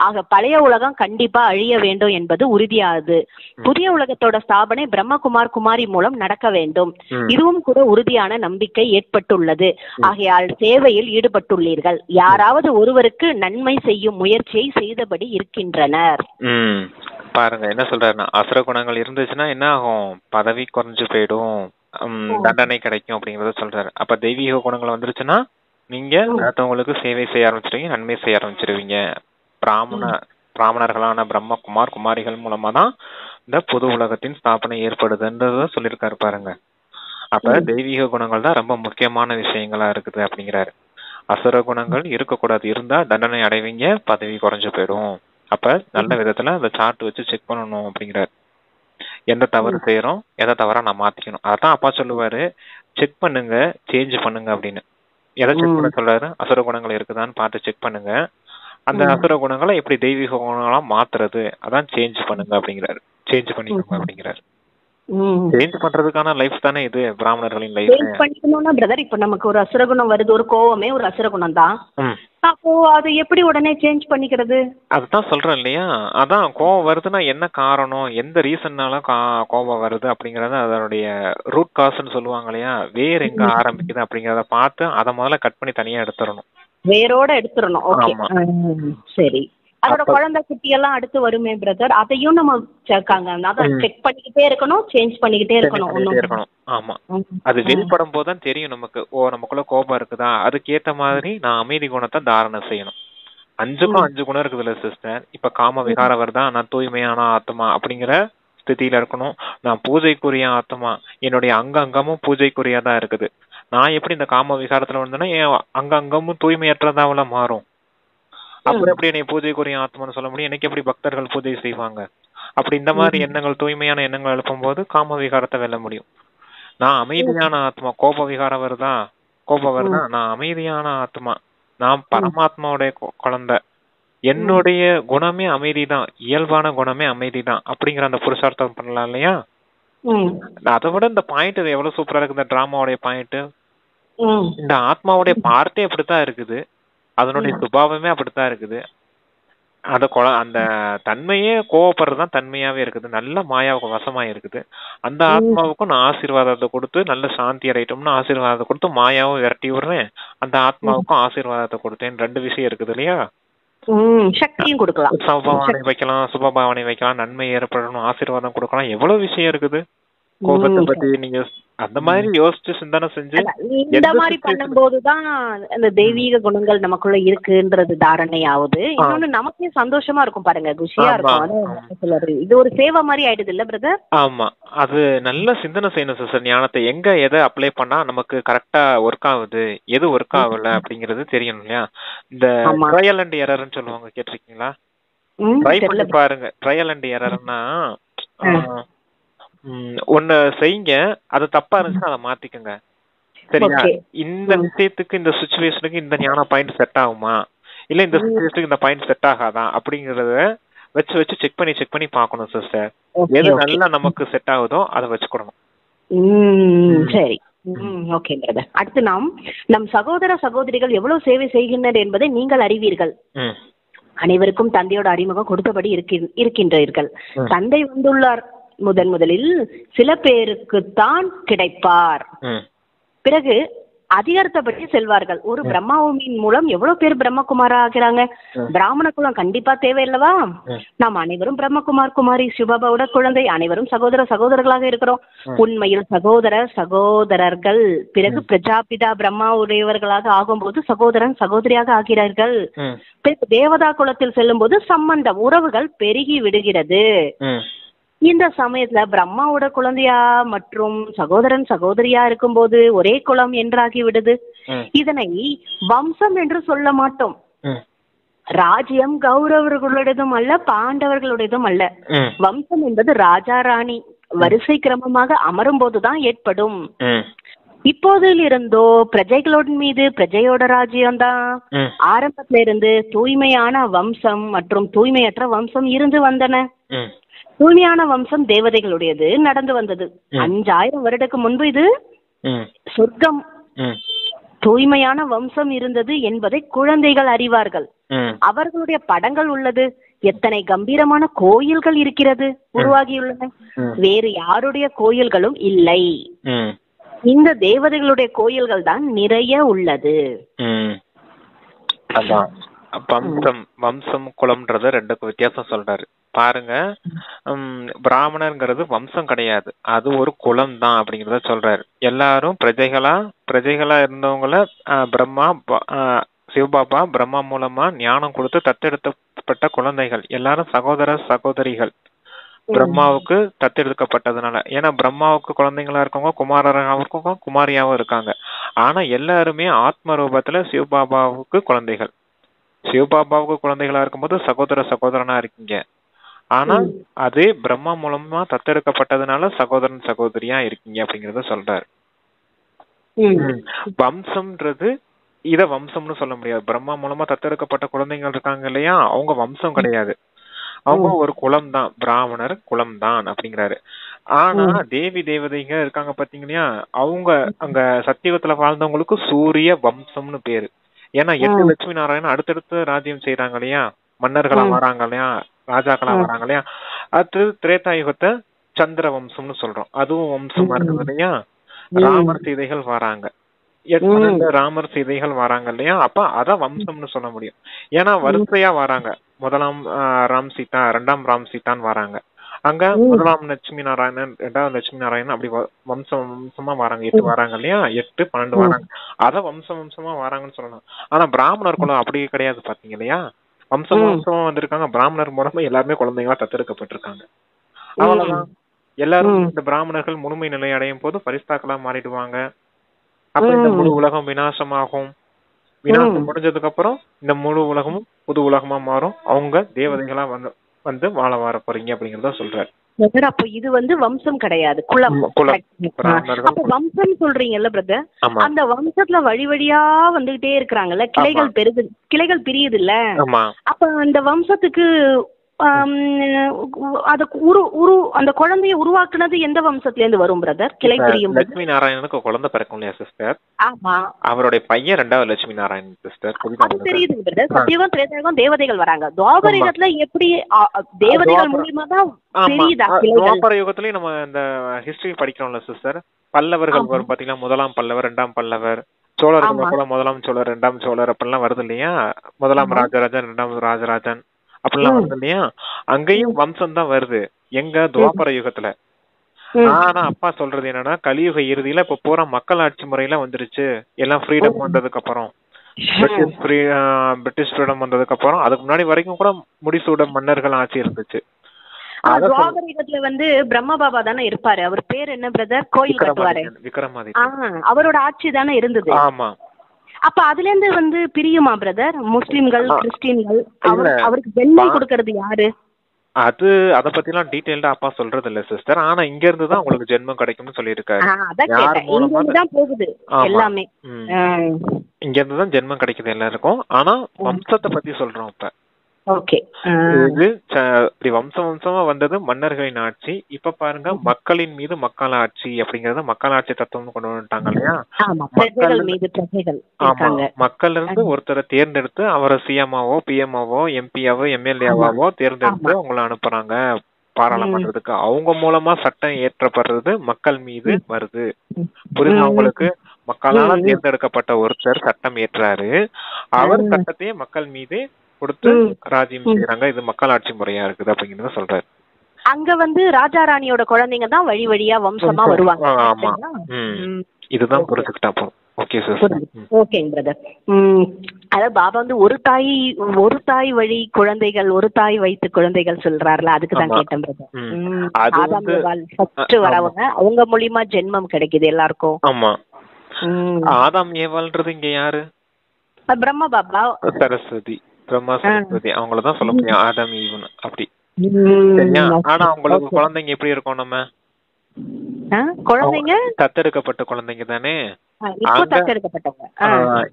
ஆக பழைய உலகம் கண்டிப்பா அழிய வேண்டும் என்பது உறுதியானது. புதிய உலகத்தோட ஸ்தாபனை பிரம்மகுமார் குமாரி மூலம் நடக்க வேண்டும். இதுவும் கூட உறுதியான நம்பிக்கை ஏற்பட்டுள்ளது. ஆகையால் சேவையில் ஈடுபட்டுள்ளீர்கள். யாராவது ஒருவருக்கு நன்மை செய்யும் முயற்சியை செய்தபடி இருக்கின்றனர். பாருங்க என்ன சொல்றாருன்னா, அசுர குணங்கள் இருந்துச்சுன்னா என்ன ஆகும்? பதவி குறைஞ்சு போயிடும், தண்டனை கிடைக்கும் அப்படிங்கறத சொல்றாரு. அப்ப தெய்வீக குணங்கள் வந்துருச்சுன்னா நீங்க அடுத்தவங்களுக்கு சேவை செய்ய ஆரம்பிச்சிருவீங்க, நன்மை செய்ய ஆரம்பிச்சிருவீங்க. பிராமணர்களான பிரம்மகுமார் குமாரிகள் மூலமா தான் இந்த புது உலகத்தின் ஸ்தாபனை ஏற்படுதுன்றத சொல்லியிருக்காரு பாருங்க. அப்ப தெய்வீக குணங்கள் தான் ரொம்ப முக்கியமான விஷயங்களா இருக்குது அப்படிங்கிறாரு. அசுர குணங்கள் இருக்கக்கூடாது, இருந்தா தண்டனை அடைவீங்க, பதவி குறைஞ்சு போயிடும். அப்ப நல்ல விதத்துல அந்த சார்ட் வச்சு செக் பண்ணணும் அப்படிங்கிறாரு. எந்த தவறு செய்யறோம், எதை தவறா நான் மாத்திக்கணும், அதான் அப்பா சொல்லுவாரு, செக் பண்ணுங்க, சேஞ்ச் பண்ணுங்க அப்படின்னு. எதை செக் பண்ண சொல்றாரு? அசுர குணங்கள் இருக்குதான்னு பார்த்து செக் பண்ணுங்க. அந்த அசுர குணங்களை எப்படி தெய்வீக குணங்களா மாத்துறது, அதான் சேஞ்ச் பண்ணுங்க அப்படிங்கிறாரு. சேஞ்ச் பண்ணிக்கோங்க அப்படிங்கிறாரு. சேஞ்ச் பண்றதுக்கான லைஃப் தானே இது பிராமணர்களின் லைஃப். சேஞ்ச் பண்ணிக்கணும்னா பிரதர், இப்ப நமக்கு ஒரு அசுரகுணம் வருது, ஒரு கோவமே ஒரு அசுரகுணம் தான். அப்போ அது எப்படி உடனே சேஞ்ச் பண்ணிக்கிறது? அதுதான் சொல்றேன் இல்லையா, அதான் கோவம் வருதுன்னா என்ன காரணம், எந்த ரீசன்னால கோவம் வருது அப்படிங்கறத அதனுடைய ரூட் காஸ்ன்னு சொல்லுவாங்க இல்லையா, வேர் எங்க ஆரம்பிக்குது அப்படிங்கறத பார்த்து அதை முதல்ல கட் பண்ணி தனியா எடுத்துடணும், வேரோட எடுத்துடணும். ஓகே, சரி. அதோட குழந்தை குட்டி எல்லாம் அடுத்து வருமே பிரதர், அதையும் நம்ம செக் பண்ணிக்கிட்டே இருக்கணும், சேஞ்ச் பண்ணிக்கிட்டே இருக்கணும். ஆமா, அது வெளிப்படும் போதுதான் தெரியும் நமக்கு, ஓ நமக்குள்ள கோபம் இருக்குதா, அதுக்கேத்த மாதிரி நான் அமைதி குணத்தை தாரணை செய்யணும். 5க்கும் 5 குணம் இருக்குதுல்ல சிஸ்டர். இப்ப காம விகாரம் வருதா, நான் தூய்மையான ஆத்மா அப்படிங்கிற ஸ்திதியில இருக்கணும். நான் பூஜைக்குரிய ஆத்மா, என்னுடைய அங்கமும் பூஜைக்குரியா தான் இருக்குது. நான் எப்படி இந்த காம விகாரத்துல வந்தேன்னா என் அங்கமும் தூய்மையற்றதாவெல்லாம் மாறும். அப்புறம் எப்படி என்னை பூஜைக்குரிய ஆத்மான்னு சொல்ல முடியும்? எனக்கு எப்படி பக்தர்கள் பூஜை செய்வாங்க? அப்படி இந்த மாதிரி எண்ணங்கள், தூய்மையான எண்ணங்கள் எழுப்பும் போது காம விகாரத்தை வெல்ல முடியும். நான் அமைதியான ஆத்மா, கோப விகாரம் வருதா, கோபம் வருதா, நான் அமைதியான ஆத்மா, நான் பரமாத்மாவுடைய குழந்தை, என்னுடைய குணமே அமைதி தான், இயல்பான குணமே அமைதி தான் அப்படிங்கிற அந்த புருஷார்த்தம் பண்ணலாம் இல்லையா? அதை விட இந்த பாயிண்ட் எவ்வளவு சூப்பரா இருக்கு, இந்த டிராமாவுடைய பாயிண்ட். இந்த ஆத்மாவுடைய பார்ட்டே அப்படித்தான் இருக்குது, அதனுடைய சுபாவமே அப்படித்தான் இருக்குது. அந்த தன்மையே கோவப்படுறதுதான் தன்மையாவே இருக்குது, நல்ல மாயாவுக்கு வசமா இருக்குது. அந்த ஆத்மாவுக்கும் நான் ஆசீர்வாதத்தை கொடுத்து நல்ல சாந்தி அடையட்டும்னு ஆசீர்வாதத்தை கொடுத்து மாயாவும் விரட்டி விடுறேன், அந்த ஆத்மாவுக்கும் ஆசீர்வாதத்தை கொடுத்தேன். 2 விஷயம் இருக்குது இல்லையா? சக்தியும் கொடுக்கலாம், சௌபாவனை வைக்கலாம், சுபபாவனை வைக்கலாம், நன்மை ஏற்படணும், ஆசீர்வாதம் கொடுக்கலாம், எவ்வளவு விஷயம் இருக்குது. கோபத்தை பத்தி நீங்க அந்த மாதிரி யோசிச்சு சிந்தனை செஞ்சு இந்த மாதிரி பண்ணும்போதுதான் அந்த தெய்வீக குணங்கள் நமக்குள்ள இருக்குன்றது தாரணை ஆகுது. இன்னொன்னு நமக்கே சந்தோஷமா இருக்கும் பாருங்க, குஷியா இருக்கும். இது ஒரு சேவை மாதிரி ஆயிடுது இல்ல பிரதர்? ஆமா, அது நல்ல சிந்தனை செய்யணும் சிஸ்டர். ஞானத்தை எங்க எதை அப்ளை பண்ணா நமக்கு கரெக்டா ஒர்க் ஆகுது, எது ஒர்க் ஆகல அப்படிங்கறது தெரியணும் இல்லையா? இந்த ட்ரையல் அண்ட் எரர்ன்னு சொல்லுவாங்க, கேட்டிருக்கீங்களா? ட்ரை பண்ணி பாருங்க. ட்ரையல் அண்ட் எரர்னா ஒன்னு செய்யுங்க, அது தப்பா இருந்துச்சுன்னா அதை மாத்திக்கோங்க. சரியா? இந்த விஷயத்துக்கு, இந்த சிச்சுவேஷனுக்கு இந்த ஞான பாயிண்ட் செட் ஆகுமா, இல்ல இந்த சிச்சுவேஷனுக்கு இந்த பாயிண்ட் செட் ஆகாதா அப்படிங்கறத வச்சு செக் பண்ணி பார்க்கணும் சிஸ்டர். எது நல்லா நமக்கு செட் ஆகுதோ அதை வச்சுக்கணும். சரி, ஓகே பிரதர். அடுத்து நம் சகோதர சகோதரிகள் எவ்வளவு சேவை செய்கின்றனர் என்பதை நீங்கள் அறிவீர்கள். அனைவருக்கும் தந்தையோட அறிமுகம் கொடுத்தபடி இருக்கின்றீர்கள். தந்தை வந்துள்ளார். முதலில் சில பேருக்குத்தான் கிடைப்பார், பிறகு அதிகாரத்தைப்படி செல்வார்கள். ஒரு பிரம்மாவின் மூலம் எவ்வளவு பேர் பிரம்மகுமாரா ஆகிறாங்க. பிராமண குலம் கண்டிப்பா தேவையில்லவா? நாம் அனைவரும் பிரம்மகுமார் குமாரி சிவபாவோட குழந்தை, அனைவரும் சகோதர சகோதரர்களாக இருக்கிறோம். உண்மையில் சகோதர சகோதரர்கள் பிறகு பிரஜாபிதா பிரம்மா உடையவர்களாக ஆகும்போது சகோதரன் சகோதரியாக ஆகிறார்கள். தேவதா குலத்தில் செல்லும் போது சம்பந்தம் உறவுகள் பெருகி விடுகிறது. இந்த சமயத்துல பிரம்மாவோட குழந்தையா மற்றும் சகோதரன் சகோதரியா இருக்கும்போது ஒரே குலம் என்றாகி விடுது. இதனை வம்சம் என்று சொல்ல மாட்டோம். ராஜ்யம் கௌரவர்களுடையதும் அல்ல, பாண்டவர்களுடையதும் அல்ல. வம்சம் என்பது ராஜா ராணி வரிசை கிரமமாக அமரும் போதுதான் ஏற்படும். இப்போதில் இருந்தோ பிரஜைகளோட மீது பிரஜையோட ராஜ்யம்தான். ஆரம்பத்துல இருந்து தூய்மையான வம்சம் மற்றும் தூய்மையற்ற வம்சம் இருந்து வந்தன. தூய்மையான வம்சம் தேவதைகளுடையது நடந்து வந்தது. 5000 வருடத்துக்கு முன்பு இது சொர்க்கம். தூய்மையான வம்சம் இருந்தது என்பதை குழந்தைகள் அறிவார்கள். அவர்களுடைய படங்கள் உள்ளது. எத்தனை கம்பீரமான கோயில்கள் இருக்கிறது, உருவாகியுள்ளன. வேறு யாருடைய கோயில்களும் இல்லை. இந்த தேவதைகளுடைய கோயில்கள் தான் நிறைய உள்ளது. வம்சம் குலம்ன்றத 2க்கு வித்தியாசம் சொல்றாரு பாருங்க. பிராமணர்ங்கிறது வம்சம் கிடையாது, அது ஒரு குலம் தான் அப்படிங்கறத சொல்றாரு. எல்லாரும் பிரஜைகளா இருந்தவங்கள பிரம்மா சிவபாபா பிரம்மா மூலமா ஞானம் கொடுத்து தத்தெடுக்கப்பட்ட குழந்தைகள். எல்லாரும் சகோதர சகோதரிகள், பிரம்மாவுக்கு தத்தெடுக்கப்பட்டதுனால. ஏன்னா பிரம்மாவுக்கு குழந்தைங்களா இருக்கவங்க குமாரராகவும் குமாரியாவும் இருக்காங்க. ஆனா எல்லாருமே ஆத்ம ரூபத்துல சிவபாபாவுக்கு குழந்தைகள். சிவபாபாவுக்கு குழந்தைகளா இருக்கும்போது சகோதர சகோதரனா இருக்கீங்க. ஆனா அதே பிரம்மா மூலமா தத்தெடுக்கப்பட்டதுனால சகோதரன் சகோதரியா இருக்கீங்க அப்படிங்கறத சொல்றாரு. வம்சம்ன்றது இத வம்சம்னு சொல்ல முடியாது. பிரம்மா மூலமா தத்தெடுக்கப்பட்ட குழந்தைகள் இருக்காங்க இல்லையா, அவங்க வம்சம் கிடையாது. அவங்க ஒரு குலம் தான், பிராமணர் குலம் தான் அப்படிங்கிறாரு. ஆனா தேவி தேவதைங்க இருக்காங்க பாத்தீங்களா, அவங்க அங்க சத்தியுகத்துல வாழ்ந்தவங்களுக்கு சூரிய வம்சம்னு பேரு. ஏன்னா 8 லட்சுமி நாராயணன் அடுத்தடுத்து ராஜ்யம் செய்யறாங்க இல்லையா, மன்னர்களா வராங்க இல்லையா, ராஜாக்களா வராங்க இல்லையா. அது திரேதாயுகத்தை சந்திர வம்சம்னு சொல்றோம், அதுவும் வம்சமா இருக்குது இல்லையா. ராமர் சீதைகள் வராங்க, 12 ராமர் சீதைகள் வராங்க இல்லையா, அப்ப அத வம்சம்னு சொல்ல முடியும். ஏன்னா வரிசையா வராங்க, முதலாம் ராம் சீதா, 2ஆம் ராம் சீதான்னு வராங்க. அங்க 1ஆம் லட்சுமி நாராயணன், 2வது லட்சுமி நாராயணன், அப்படி வம்சம் வம்சமா வராங்க. 8 வராங்க இல்லையா, 8 12 வராங்க, அத வம்சம் வம்சமா வராங்கன்னு சொல்லலாம். ஆனா பிராமணர் குலம் அப்படி கிடையாது பாத்தீங்க இல்லையா, வம்சம் வம்சமா வந்திருக்காங்க. பிராமணர் மூலமா எல்லாருமே குழந்தைங்களா தத்தெடுக்கப்பட்டிருக்காங்க. அவ்வளவுதான். எல்லாரும் இந்த பிராமணர்கள் முழுமை நிலை அடையும் போது பரிஸ்தாக்களா மாறிடுவாங்க. அப்ப இந்த முழு உலகம் விநாசமாகும். விநாசம் முடிஞ்சதுக்கு அப்புறம் இந்த முழு உலகமும் புது உலகமா மாறும். அவங்க தேவதைகளா வந்து வாழ வர போறீங்க அப்படிங்கறத சொல்றாரு. அப்ப இது வந்து வம்சம் கிடையாது, குலம். அப்ப வம்சம் சொல்றீங்கல்ல பிரதர், அந்த வம்சத்துல வழி வழியா வந்துகிட்டே இருக்கிறாங்கல்ல, கிளைகள் பிரியுது இல்ல. அப்ப அந்த வம்சத்துக்கு அந்த குழந்தைய உருவாக்குனது எந்த வம்சத்துல இருந்து வரும் பிரதர்? கிளை பிரியும் லட்சுமி நாராயணனுக்கு குழந்தை பிறக்கும் இல்லையா சிஸ்டர்? ஆமா, அவருடைய பையன் 2வது லட்சுமி நாராயணன் சிஸ்டர். அது தெரியுது பிரதர். சத்தியுகம் திரேதாயுகம் தேவதைகள் வராங்க. துவாபர யுகத்துல எப்படி தேவதைகள் மூலியமா தான் தெரியுதா? துவாபர யுகத்திலயும் நம்ம இந்த ஹிஸ்டரி படிக்கிறோம்ல சிஸ்டர், பல்லவர்கள் வரும் பாத்தீங்கன்னா, 1ஆம் பல்லவர், 2ஆம் பல்லவர், சோழர்கள் கூட 1ஆம் சோழர், 2ஆம் சோழர் அப்படிலாம் வருது இல்லையா. 1ஆம் ராஜராஜன், 2ஆம் ராஜராஜன் அப்படிலாம் வருது இல்லையா. அங்கேயும் வம்சம் தான் வருது, எங்க துவாபர யுகத்துல. ஆனா அப்பா சொல்றது என்னன்னா, கலியுக இறுதியில இப்ப பூரா மக்கள் ஆட்சி முறையில வந்துருச்சு, எல்லாம் ஃப்ரீடம் வந்ததுக்கு அப்புறம், பிரிட்டிஷ் ஃப்ரீடம் வந்ததுக்கு அப்புறம். அதுக்கு முன்னாடி வரைக்கும் கூட முடிசூட மன்னர்கள் ஆட்சி இருந்துச்சு. துவாபர யுகத்துல வந்து பிரம்ம பாபா தானே இருப்பாரு, அவர் பேர் என்ன பிரதர்? கோயில் கட்டுவாரு, விக்ரமாதித்யன். அவரோட ஆட்சி தானே இருந்தது. ஆமா. அப்ப அதுல இருந்து வந்து பிரியுமா பிரதர்? முஸ்லிம்கள், கிறிஸ்டியன்கள், அவருக்கு ஜென்மம் கொடுக்கறது யாரு? அது அத பத்தி எல்லாம் டீடைல்டா அப்பா சொல்றது இல்ல சிஸ்டர். ஆனா இங்க இருந்து தான் உங்களுக்கு ஜென்மம் கிடைக்கும்னு சொல்லியிருக்காரு. போகுது எல்லாமே, இங்க இருந்து தான் ஜென்மம் கிடைக்குது எல்லாருக்கும். ஆனா வம்சத்தை பத்தி சொல்றோம் இப்ப. ஓகே, இது இப்படி வம்சம் வம்சமா வந்தது மன்னர்களின் ஆட்சி. இப்ப பாருங்க, மக்களின் மீது மக்கள் ஆட்சி அப்படிங்கறத மக்களாட்சி தத்துவம் கொண்டு வந்துட்டாங்க இல்லையா. மக்கள் இருந்து ஒருத்தரை தேர்ந்தெடுத்து அவரை சிஎம்ஆவோ, பிஎம்ஆவோ, எம்பியாவோ, எம்எல்ஏவாவோ தேர்ந்தெடுத்து அவங்களை அனுப்புறாங்க பாராளுமன்றத்துக்கு. அவங்க மூலமா சட்டம் ஏற்றப்படுறது மக்கள் மீது வருது. புரியுது அவங்களுக்கு? மக்களால தேர்ந்தெடுக்கப்பட்ட ஒருத்தர் சட்டம் ஏற்றாரு, அவர் சட்டத்தையே மக்கள் மீது கொடுத்து ராஜ்யம் செய்யறாங்க. இது மக்களாட்சி முறையா இருக்குது அப்படிங்கறத சொல்றாரு. அங்க வந்து ராஜா ராணியோட குழந்தைங்க தான் வழி வழியா வம்சமா வருவாங்க. ஆமா, இதுதான் புரிஞ்சுக்கிட்டா போதும். Okay sir. ஓகேங்க பிரதர். அதாவது பாபா வந்து ஒரு தாய் வழி குழந்தைகள், ஒரு தாய் வைத்து குழந்தைகள் சொல்றாருல, அதுக்கு தான் கேட்டேன் பிரதர். வரவங்க அவங்க மூலியமா ஜென்மம் கிடைக்குது எல்லாருக்கும். ஆமா. ஆதாம் ஏவாள்ன்றது இங்க யாரு? பிரம்ம பாபா, சரஸ்வதி, பிரம்மா சரஸ்வதி, அவங்களதான் சொல்ல முடியும் ஆதாம் ஈவன் அப்படி. ஆனா அவங்களுக்கு குழந்தைங்க எப்படி இருக்கும்? நம்ம குழந்தைங்க தத்தெடுக்கப்பட்ட குழந்தைங்க தானே,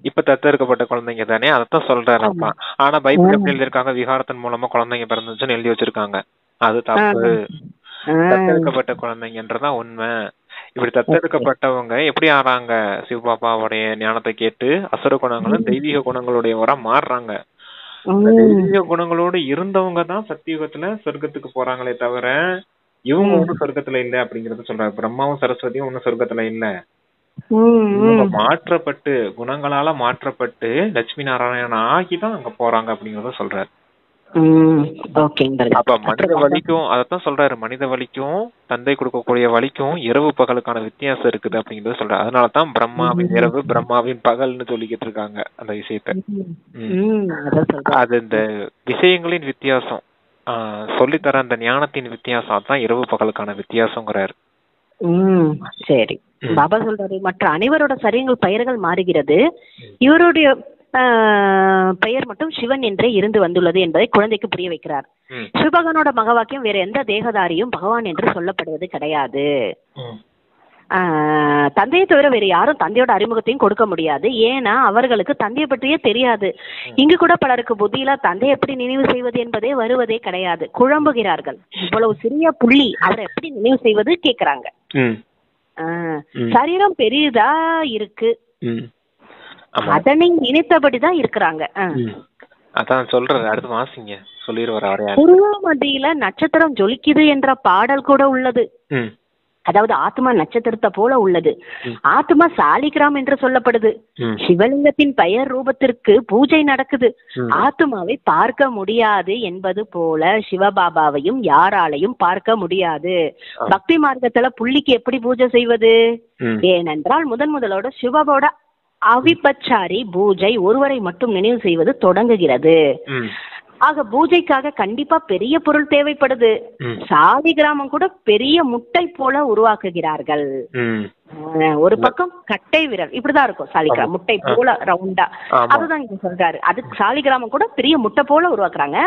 இப்ப தத்தெடுக்கப்பட்ட குழந்தைங்க தானே, அதத்தான் சொல்றாரு அப்பா. ஆனா பைபிள் எப்படி எழுதிருக்காங்க, விகாரத்தின் மூலமா குழந்தைங்க பிறந்துச்சுன்னு எழுதி வச்சிருக்காங்க. அது தப்பு. தத்தெடுக்கப்பட்ட குழந்தைங்கன்றதான் உண்மை. இப்படி தத்தெடுக்கப்பட்டவங்க எப்படி ஆறாங்க? சிவபாபாவுடைய ஞானத்தை கேட்டு அசுர குணங்களும் தெய்வீக குணங்களுடையவரா மாறுறாங்க. தெய்வீக குணங்களோடு இருந்தவங்க தான் சத்தியுகத்துல சொர்க்கத்துக்கு போறாங்களே தவிர இவங்க ஒன்னும் சொர்க்கத்துல இல்ல அப்படிங்கறத சொல்றாரு. பிரம்மாவும் சரஸ்வதியும் ஒன்னும் சொர்க்கத்துல இல்ல. மாற்றப்பட்டு, குணங்களால மாற்றப்பட்டு லட்சுமி நாராயணன் ஆகிதான் அங்க போறாங்க அப்படிங்கறத சொல்றாரு. அப்ப மனித வலிக்கும் அதத்தான் சொல்றாரு, மனித வலிக்கும் தந்தை கொடுக்கக்கூடிய வலிக்கும் இரவு பகலுக்கான வித்தியாசம் இருக்குது அப்படிங்கறத சொல்றாரு. அதனாலதான் பிரம்மாவின் இரவு, பிரம்மாவின் பகல்னு சொல்லிக்கிட்டு இருக்காங்க அந்த விஷயத்த. அது இந்த விஷயங்களின் வித்தியாசம், சொல்லித்தர அந்த ஞானத்தின் வித்தியாசம் தான் இரவு பகலுக்கான வித்தியாசங்கிறாரு. சரி, பாபா சொல்றாரு மற்ற அனைவரோட சரீரங்கள் பெயர்கள் மாறுகிறது, இவருடைய பெயர் மட்டும் சிவன் என்றே இருந்து வந்துள்ளது என்பதை குழந்தைக்கு புரிய வைக்கிறார். சிவபகவானோட மகவாக்கியம் வேற எந்த தேகதாரியும் பகவான் என்று சொல்லப்படுவது கிடையாது. தந்தையை தவிர வேற யாரும் தந்தையோட அறிமுகத்தையும் கொடுக்க முடியாது. ஏன்னா அவர்களுக்கு தந்தையை பற்றியே தெரியாது. இங்கு கூட பலருக்கு புத்தியில தந்தை எப்படி நினைவு செய்வது என்பதே வருவதே கிடையாது. குழம்புகிறார்கள். இவ்வளவு சிறிய புள்ளி அவரை எப்படி நினைவு செய்வது கேக்குறாங்க. சரீரம் பெரியதா இருக்கு, அதனை நினைத்தபடிதான் இருக்கிறாங்க. அதான் சொல்றது. அடுத்து வாசிங்க, சொல்லிடுவாரு. புருவ மத்தியில நட்சத்திரம் ஜொலிக்குது என்ற பாடல் கூட உள்ளது. அதாவது ஆத்மா நட்சத்திரத்தை போல உள்ளது. ஆத்மா சாலிகிராம் என்று சொல்லப்படுது. சிவலிங்கத்தின் பெயர் ரூபத்திற்கு பூஜை நடக்குது. ஆத்மாவை பார்க்க முடியாது என்பது போல சிவபாபாவையும் யாராலையும் பார்க்க முடியாது. பக்தி மார்க்கத்துல புள்ளிக்கு எப்படி பூஜை செய்வது? ஏனென்றால் முதலோட சிவபோட அவிபச்சாரி பூஜை ஒருவரை மட்டும் நினைவு செய்வது தொடங்குகிறது. ஆக பூஜைக்காக கண்டிப்பா பெரிய பொருள் தேவைப்படுது. சாலிகிராமம் கூட பெரிய முட்டை போல உருவாக்குகிறார்கள். ஒரு பக்கம் கட்டை விரல் இப்படிதான் இருக்கும் சாலிகிராம், முட்டை போல ரவுண்டா. அதுதான் இங்க சொல்றாரு. அது சாலிகிராமம் கூட பெரிய முட்டை போல உருவாக்குறாங்க.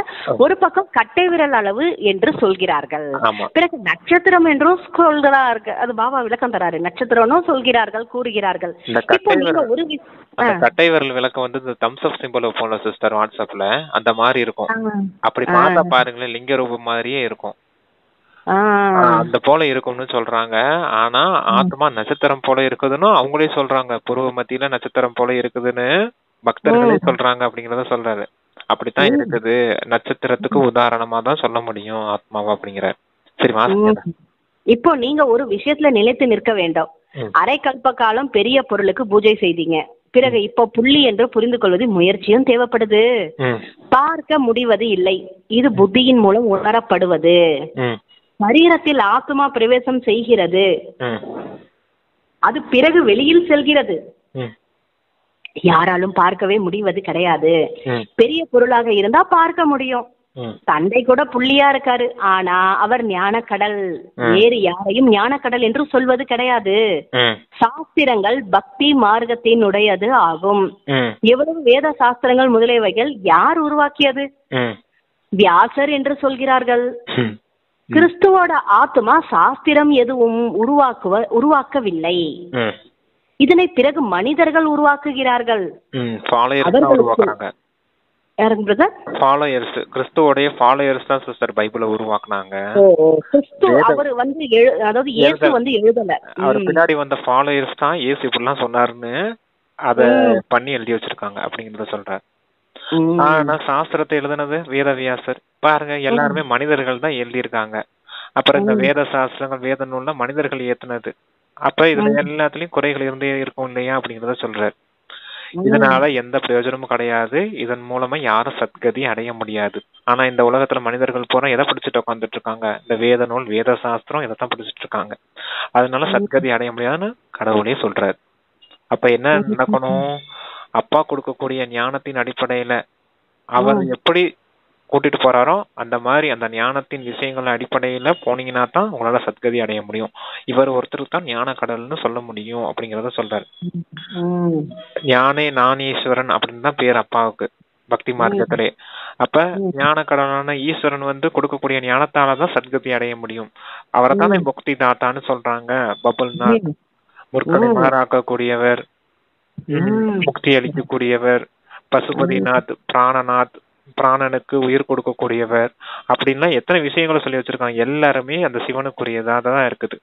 ஒரு பக்கம் கட்டை விரல் அளவு என்று சொல்கிறார்கள். பிறகு நட்சத்திரம் என்றும் சொல்கிறார்கள். அது பாபா விளக்கம் தராரு. நட்சத்திரம்னும் சொல்கிறார்கள், கூறுகிறார்கள். இப்போ நீங்க ஒரு கட்டை விரல் விளக்கம் வந்து இந்த தம்ஸ் அப் சிம்பல் போன சிஸ்டர் வாட்ஸ்அப்ல அந்த மாதிரி இருக்கும். அப்படி பார்த்தா பாருங்களேன், லிங்க ரூபம் மாதிரியே இருக்கும். அந்த போல இருக்கும்னு சொல்றாங்க. ஆனா ஆத்மா நட்சத்திரம் போல இருக்குதுன்னு அவங்களே சொல்றாங்க. புருவ மத்தியில நட்சத்திரம் போல இருக்குதுன்னு பக்தர்களே சொல்றாங்க அப்படிங்கறத சொல்றாரு. அப்படித்தான் இருக்குது. நட்சத்திரத்துக்கு உதாரணமா தான் சொல்ல முடியும் ஆத்மாவா அப்படிங்கிற. சரி வாசிங்க. இப்போ நீங்க ஒரு விஷயத்துல நிலைத்து நிற்க வேண்டும். அரை கல்ப காலம் பெரிய பொருளுக்கு பூஜை செய்தீங்க. பிறகு இப்போ புள்ளி என்று புரிந்து கொள்வது முயற்சியும் தேவைப்படுது. பார்க்க முடிவது இல்லை, இது புத்தியின் மூலம் உணரப்படுவது. சரீரத்தில் ஆத்மா பிரவேசம் செய்கிறது, அது பிறகு வெளியில் செல்கிறது. யாராலும் பார்க்கவே முடிவது கிடையாது. பெரிய பொருளாக இருந்தா பார்க்க முடியும். தந்தை கூட புள்ளியா இருக்காரு, ஆனா அவர் ஞான கடல். வேறு யாரையும் ஞான கடல் என்று சொல்வது கிடையாது. சாஸ்திரங்கள் பக்தி மார்க்கத்தினுடையது ஆகும். எவ்வளவு வேத சாஸ்திரங்கள் முதலியவைகள் யார் உருவாக்கியது? வியாசர் என்று சொல்கிறார்கள். கிறிஸ்துவோட ஆத்மா சாஸ்திரம் எதுவும் உருவாக்கவில்லை. இதனை பிறகு மனிதர்கள் உருவாக்குகிறார்கள். கிறிஸ்துவோடைய ஃபாலோயர்ஸ் தான் சிஸ்டர் பைபிளை உருவாக்குனாங்க. அவர் வந்து அதாவது இயேசு வந்து எழுதல. அவர் பின்னாடி வந்த ஃபாலோயர்ஸ் தான் இயேசு இப்படிலாம் சொன்னாருன்னு அத பண்ணி எழுதி வச்சிருக்காங்க அப்படிங்கறத சொல்றாரு. ஆனா சாஸ்திரத்தை எழுதுனது வேதவியாசர். பாருங்க, எல்லாருமே மனிதர்கள் தான் எழுதியிருக்காங்க. அப்புறம் இந்த வேத சாஸ்திரங்கள் வேத நூல்ல மனிதர்கள் ஏத்துனது. அப்ப இதுல எல்லாத்துலயும் குறைகள் இருந்தே இருக்கும் இல்லையா அப்படிங்கறத சொல்றாரு. இதனால எந்த பிரயோஜனமும் கிடையாது. இதன் மூலமா யாரும் சத்கதி அடைய முடியாது. ஆனா இந்த உலகத்துல மனிதர்கள் பூரா எதை படிச்சுட்டு உட்காந்துட்டு இருக்காங்க? இந்த வேத நூல் வேத சாஸ்திரம் இதைத்தான் படிச்சுட்டு இருக்காங்க. அதனால சத்கதி அடைய முடியாதுன்னு கடவுளே சொல்றாரு. அப்ப என்ன நடக்கணும்? அப்பா கொடுக்கக்கூடிய ஞானத்தின் அடிப்படையில அவர் எப்படி கூட்டிட்டு போறாரோ அந்த மாதிரி அந்த ஞானத்தின் விஷயங்கள் அடிப்படையில போனீங்கன்னா தான் உங்களால சத்கதி அடைய முடியும். இவர் ஒருத்தருக்கு தான் ஞான கடல்னு சொல்ல முடியும் அப்படிங்கறத சொல்றாரு. ஞானே நானீஸ்வரன் அப்படின்னு தான் பேர் அப்பாவுக்கு பக்தி மார்க்கத்திலே. அப்ப ஞான கடலான ஈஸ்வரன் வந்து கொடுக்கக்கூடிய ஞானத்தாலதான் சத்கதி அடைய முடியும். அவரை தானே முக்தி தாத்தான்னு சொல்றாங்க. பபுல்நாத் முற்களை மாறாக்கக்கூடியவர், முக்தி அளிக்கக்கூடியவர், பசுபதிநாத், பிராணநாத், பிராணனுக்கு உயிர் கொடுக்கக்கூடியவர் அப்படின்னா எத்தனை விஷயங்களை சொல்லி வச்சிருக்காங்க. எல்லாருமே அந்த சிவனுக்குரியதா தான் இருக்குது.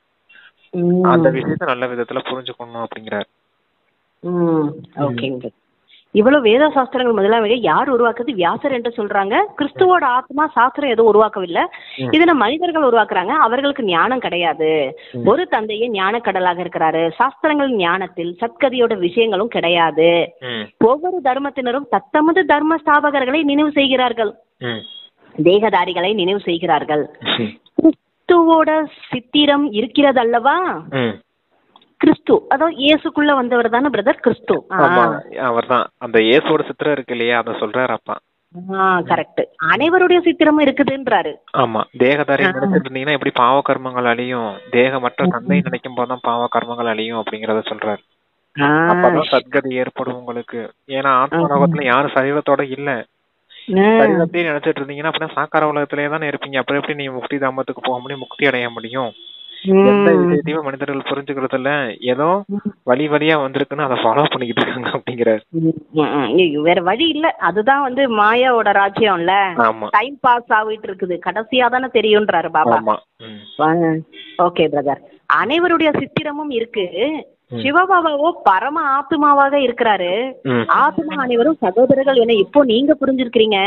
அந்த விஷயத்த நல்ல விதத்துல புரிஞ்சுக்கணும் அப்படிங்கிறார். இவ்வளவு வேத சாஸ்திரங்கள் முதலாக யார் உருவாக்குது? வியாசர் என்று சொல்றாங்க. கிறிஸ்துவோட ஆத்மா சாஸ்திரம் எதுவும் உருவாக்கவில்லை. இதுல மனிதர்கள் உருவாக்குறாங்க. அவர்களுக்கு ஞானம் கிடையாது. ஒரு தந்தையே ஞான கடலாக இருக்கிறாரு. சாஸ்திரங்கள் ஞானத்தில் சத்கதியோட விஷயங்களும் கிடையாது. ஒவ்வொரு தர்மத்தினரும் தத்தமது தர்ம ஸ்தாபகர்களை நினைவு செய்கிறார்கள், தேகதாரிகளை நினைவு செய்கிறார்கள். கிறிஸ்துவோட சித்திரம் இருக்கிறது அல்லவா? கிறிஸ்து அதாவது இயேசுக்குள்ள வந்தவர் தானே பிரதர் கிறிஸ்து. அவர்தான் அந்த இயேசுவோட சித்திரம் இருக்கு இல்லையா, அத சொல்றாரு அப்பா. கரெக்ட். அனைவருடைய சித்திரமும் இருக்குதுன்றாரு. ஆமா, தேகதாரி நினைச்சிட்டு இருந்தீங்கன்னா எப்படி பாவ கர்மங்கள் அழியும், தேகமற்ற தந்தை நினைக்கும் போதுதான் பாவ கர்மங்கள் அழியும் அப்படிங்கறத சொல்றாரு. அப்பதான் சத்கதி ஏற்படும் உங்களுக்கு. ஏன்னா ஆத்ம உலகத்துல யாரும் சரீரத்தோட இல்ல. சரீரத்தையும் நினைச்சிட்டு இருந்தீங்கன்னா அப்படின்னா சாக்கார உலகத்திலேயே தானே இருப்பீங்க. அப்புறம் எப்படி நீங்க முக்தி தாமத்துக்கு போக முடியும், முக்தி அடைய முடியும்? எந்த விஷயத்தையுமே மனிதர்கள் புரிஞ்சுக்கிறது இல்ல, ஏதோ வழி வழியா வந்திருக்குன்னு அதை ஃபாலோ பண்ணிக்கிட்டு இருக்காங்க அப்படிங்கிறாரு. வேற வழி இல்ல, அதுதான் வந்து மாயாவோட ராஜ்யம்ல. ஆமா டைம் பாஸ் ஆகிட்டு இருக்குது, கடைசியா தானே தெரியும்ன்றாரு பாபா. ஆமா. ஓகே பிரதர், அனைவருடைய சித்திரமும் இருக்கு. சிவபாபாவோ பரம ஆத்மாவாக இருக்கிறாரு. ஆத்மா அனைவரும் சகோதரர்கள் என இப்போ நீங்க புரிஞ்சிருக்கிறீங்க.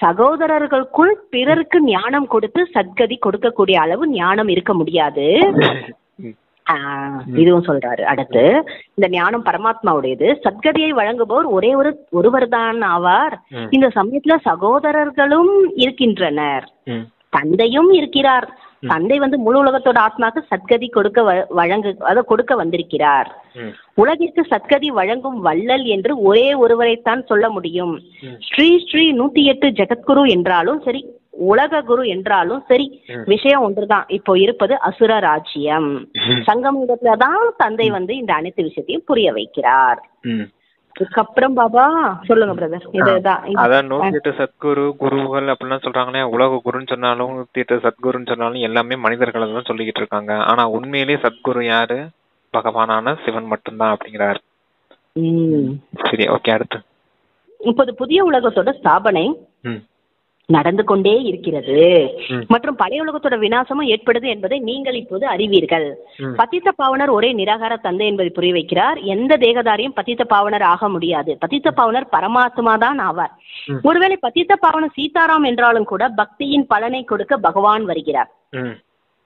சகோதரர்களுக்குள் பிறருக்கு ஞானம் கொடுத்து சத்கதி கொடுக்கக்கூடிய அளவு ஞானம் இருக்க முடியாது. இதுவும் சொல்றாரு. அடுத்து, இந்த ஞானம் பரமாத்மாவுடையது. சத்கதியை வழங்குபவர் ஒருவர் தான் ஆவார். இந்த சமயத்துல சகோதரர்களும் இருக்கின்றனர், தந்தையும் இருக்கிறார். தந்தை வந்து முழு உலகத்தோட ஆத்மாக்கு சத்கதி கொடுக்க வந்திருக்கிறார். உலகிற்கு சத்கதி வழங்கும் வள்ளல் என்று ஒரே ஒருவரைத்தான் சொல்ல முடியும். ஸ்ரீ 108 ஜெகத்குரு என்றாலும் சரி, உலக குரு என்றாலும் சரி, விஷயம் ஒன்றுதான். இப்போ இருப்பது அசுர ராஜ்யம். சங்கமயுகத்துலதான் தந்தை வந்து இந்த அனைத்து விஷயத்தையும் புரிய வைக்கிறார். அதுக்கப்புறம் பாபா சொல்லுங்க பிரதர். இதுதான் அதான் 108 சத்குரு குருகள் அப்படிலாம் சொல்றாங்களே. உலக குருன்னு சொன்னாலும் 108 சத்குருன்னு சொன்னாலும் எல்லாமே மனிதர்களை தான் சொல்லிக்கிட்டு இருக்காங்க. ஆனா உண்மையிலேயே சத்குரு யாரு? பகவானான சிவன் மட்டும்தான் அப்படிங்கிறாரு. சரி, ஓகே. அடுத்து, இப்போது புதிய உலகத்தோட ஸ்தாபனை நடந்து கொண்டே இருக்கிறது மற்றும் பழைய உலகத்தோட விநாசமும் ஏற்படுது என்பதை நீங்கள் இப்போது அறிவீர்கள். பத்தித்த பாவனர் ஒரே நிராகார தந்தை என்பதை புரிய வைக்கிறார். எந்த தேகதாரியும் பத்தித்த பாவனர் ஆக முடியாது. பத்தித்த பாவனர் பரமாத்மா தான் ஆவார். ஒருவேளை பத்தித்த பாவனர் சீதாராம் என்றாலும் கூட பக்தியின் பலனை கொடுக்க பகவான் வருகிறார்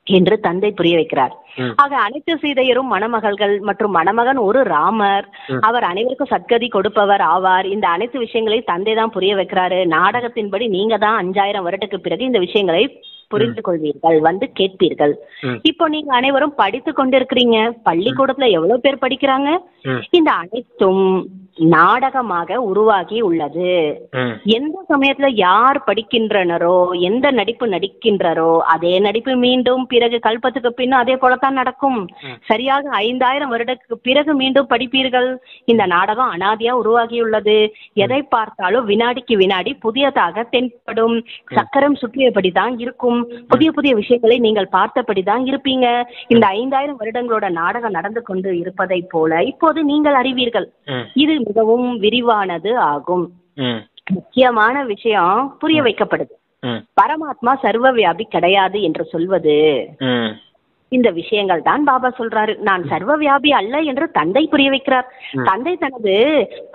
என்று தந்தை புரிய வைக்கிறார். ஆக அனைத்து சீதையரும் மணமகள்கள் மற்றும் மணமகன் ஒரு ராமர். அவர் அனைவருக்கும் சத்கதி கொடுப்பவர் ஆவார். இந்த அனைத்து விஷயங்களையும் தந்தை தான் புரிய வைக்கிறாரு. நாடகத்தின்படி நீங்க தான் 5000 வருடத்துக்கு பிறகு இந்த விஷயங்களை புரிந்து கொள்வீர்கள், வந்து கேட்பீர்கள். இப்போ நீங்க அனைவரும் படித்து கொண்டிருக்கிறீங்க. பள்ளிக்கூடத்துல எவ்வளவு பேர் படிக்கிறாங்க? இந்த அனைத்தும் நாடகமாக உருவாகி உள்ளது. எந்த சமயத்துல யார் படிக்கின்றனரோ, எந்த நடிப்பு நடிக்கின்றரோ, அதே நடிப்பு மீண்டும் பிறகு கல்பத்துக்கு பின்னும் அதே போலத்தான் நடக்கும். சரியாக 5000 வருடத்துக்கு பிறகு மீண்டும் படிப்பீர்கள். இந்த நாடகம் அனாதியா உருவாகியுள்ளது. எதை பார்த்தாலும் வினாடிக்கு வினாடி புதியதாக தென்படும். சக்கரம் சுற்றியபடிதான் இருக்கும். புதிய புதிய விஷயங்களை நீங்கள் பார்த்தபடிதான் இருப்பீங்க. இந்த 5000 வருடங்களோட நாடகம் நடந்து கொண்டு இருப்பதை போல இப்போது நீங்கள் அறிவீர்கள். இது மிகவும் விரிவானது ஆகும். முக்கியமான விஷயம் புரிய வைக்கப்படுது. பரமாத்மா சர்வ வியாபி கிடையாது என்று சொல்வது இந்த விஷயங்கள் தான் பாபா சொல்றாரு. நான் சர்வ வியாபி அல்ல என்று தந்தை புரிய வைக்கிறார். தந்தை தனது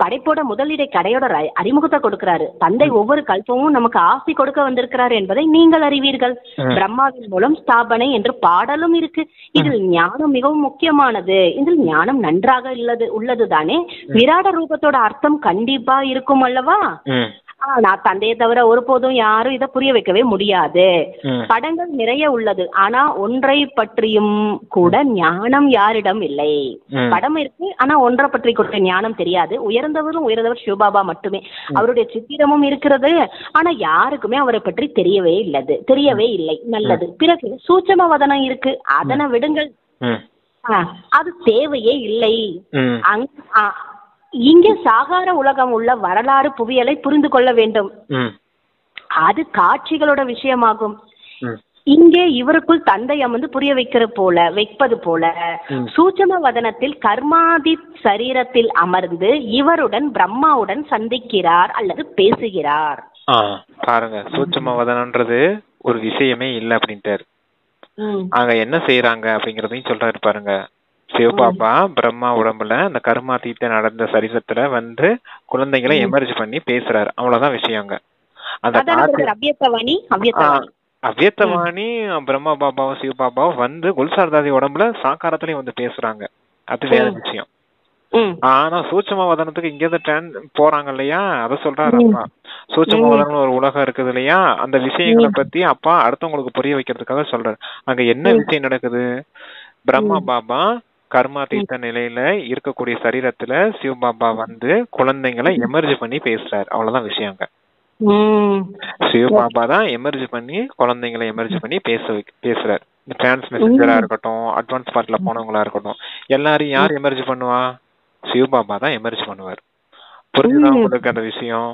படைப்போட முதலிடை கடையோட அறிமுகத்தை கொடுக்கிறாரு. தந்தை ஒவ்வொரு கல்பமும் நமக்கு ஆசி கொடுக்க வந்திருக்கிறார் என்பதை நீங்கள் அறிவீர்கள். பிரம்மாவின் மூலம் ஸ்தாபனை என்று பாடலும் இருக்கு. இதில் ஞானம் மிகவும் முக்கியமானது. இதில் ஞானம் நன்றாக உள்ளதுதானே. விராட ரூபத்தோட அர்த்தம் கண்டிப்பா இருக்கும் அல்லவா? நான் தந்தையை தவிர ஒருபோதும் யாரும் இதை புரிய வைக்கவே முடியாது. படங்கள் நிறைய உள்ளது, ஆனா ஒன்றை பற்றியும் கூட ஞானம் யாரிடம் இல்லை. படம் இருக்கு, ஆனா ஒன்றை பற்றி கூட ஞானம் தெரியாது. உயர்ந்தவர் சிவபாபா மட்டுமே. அவருடைய சித்திரமும் இருக்கிறது, ஆனா யாருக்குமே அவரை பற்றி தெரியவே இல்லை. நல்லது. பிறகு சூட்சம வதனம் இருக்கு, அதனை விடுங்கள், அது தேவையே இல்லை. இங்கே சாகார உலகம் உள்ள வரலாறு புவியலை புரிந்து கொள்ள வேண்டும். அது காட்சிகளோட விஷயமாகும். இங்கே இவருக்குள் தந்தை அமர்ந்து புரிய வைப்பது போல சூட்சம வதனத்தில் கர்மாதி சரீரத்தில் அமர்ந்து இவருடன் பிரம்மாவுடன் சந்திக்கிறார் அல்லது பேசுகிறார். பாருங்க, சூட்சம வதனன்றது ஒரு விஷயமே இல்லை அப்படின்ட்டாரு. அங்க என்ன செய்யறாங்க அப்படிங்கறதையும் சொல்றாரு பாருங்க. சிவபாபா பிரம்மா உடம்புல அந்த கர்மாதீத்த நடந்த சரீரத்துல வந்து குழந்தைகளை எமர்ஜ் பண்ணி பேசுறாரு. அவ்வளவுதான் விஷயங்க. அந்த அவ்யத்தவாணி பிரம்மா பாபாவும் சிவபாபாவும் வந்து குல்சார்தாதி உடம்புல சாக்காரத்திலயும் வந்து பேசுறாங்க. அது வேற விஷயம். ஆனா சூட்சம வதனத்துக்கு இங்க இருந்து போறாங்க இல்லையா, அத சொல்றாரு அப்பா. சூட்சம வதனம் ஒரு உலகம் இருக்குது இல்லையா, அந்த விஷயங்களை பத்தி அப்பா அடுத்தவங்களுக்கு புரிய வைக்கிறதுக்காக சொல்றாரு. அங்க என்ன விஷயம் நடக்குது? பிரம்மா பாபா கர்மாதீத்த நிலையில இருக்கக்கூடிய சரீரத்துல சிவபாபா வந்து குழந்தைங்களை எமர்ஜ் பண்ணி பேசுறாரு. அவ்வளவுதான் விஷயங்க. சிவபாபா தான் எமர்ஜ் பண்ணி குழந்தைங்களை எமர்ஜ் பண்ணி பேசுறாரு. இந்த டிரான்ஸ் மெசேஞ்சரா இருக்கட்டும், அட்வான்ஸ் பார்ட்ல போனவங்களா இருக்கட்டும், எல்லாரும் யார் எமர்ஜ் பண்ணுவா? சிவபாபா தான் எமர்ஜ் பண்ணுவார். புரிஞ்சுதா உங்களுக்கு அந்த விஷயம்?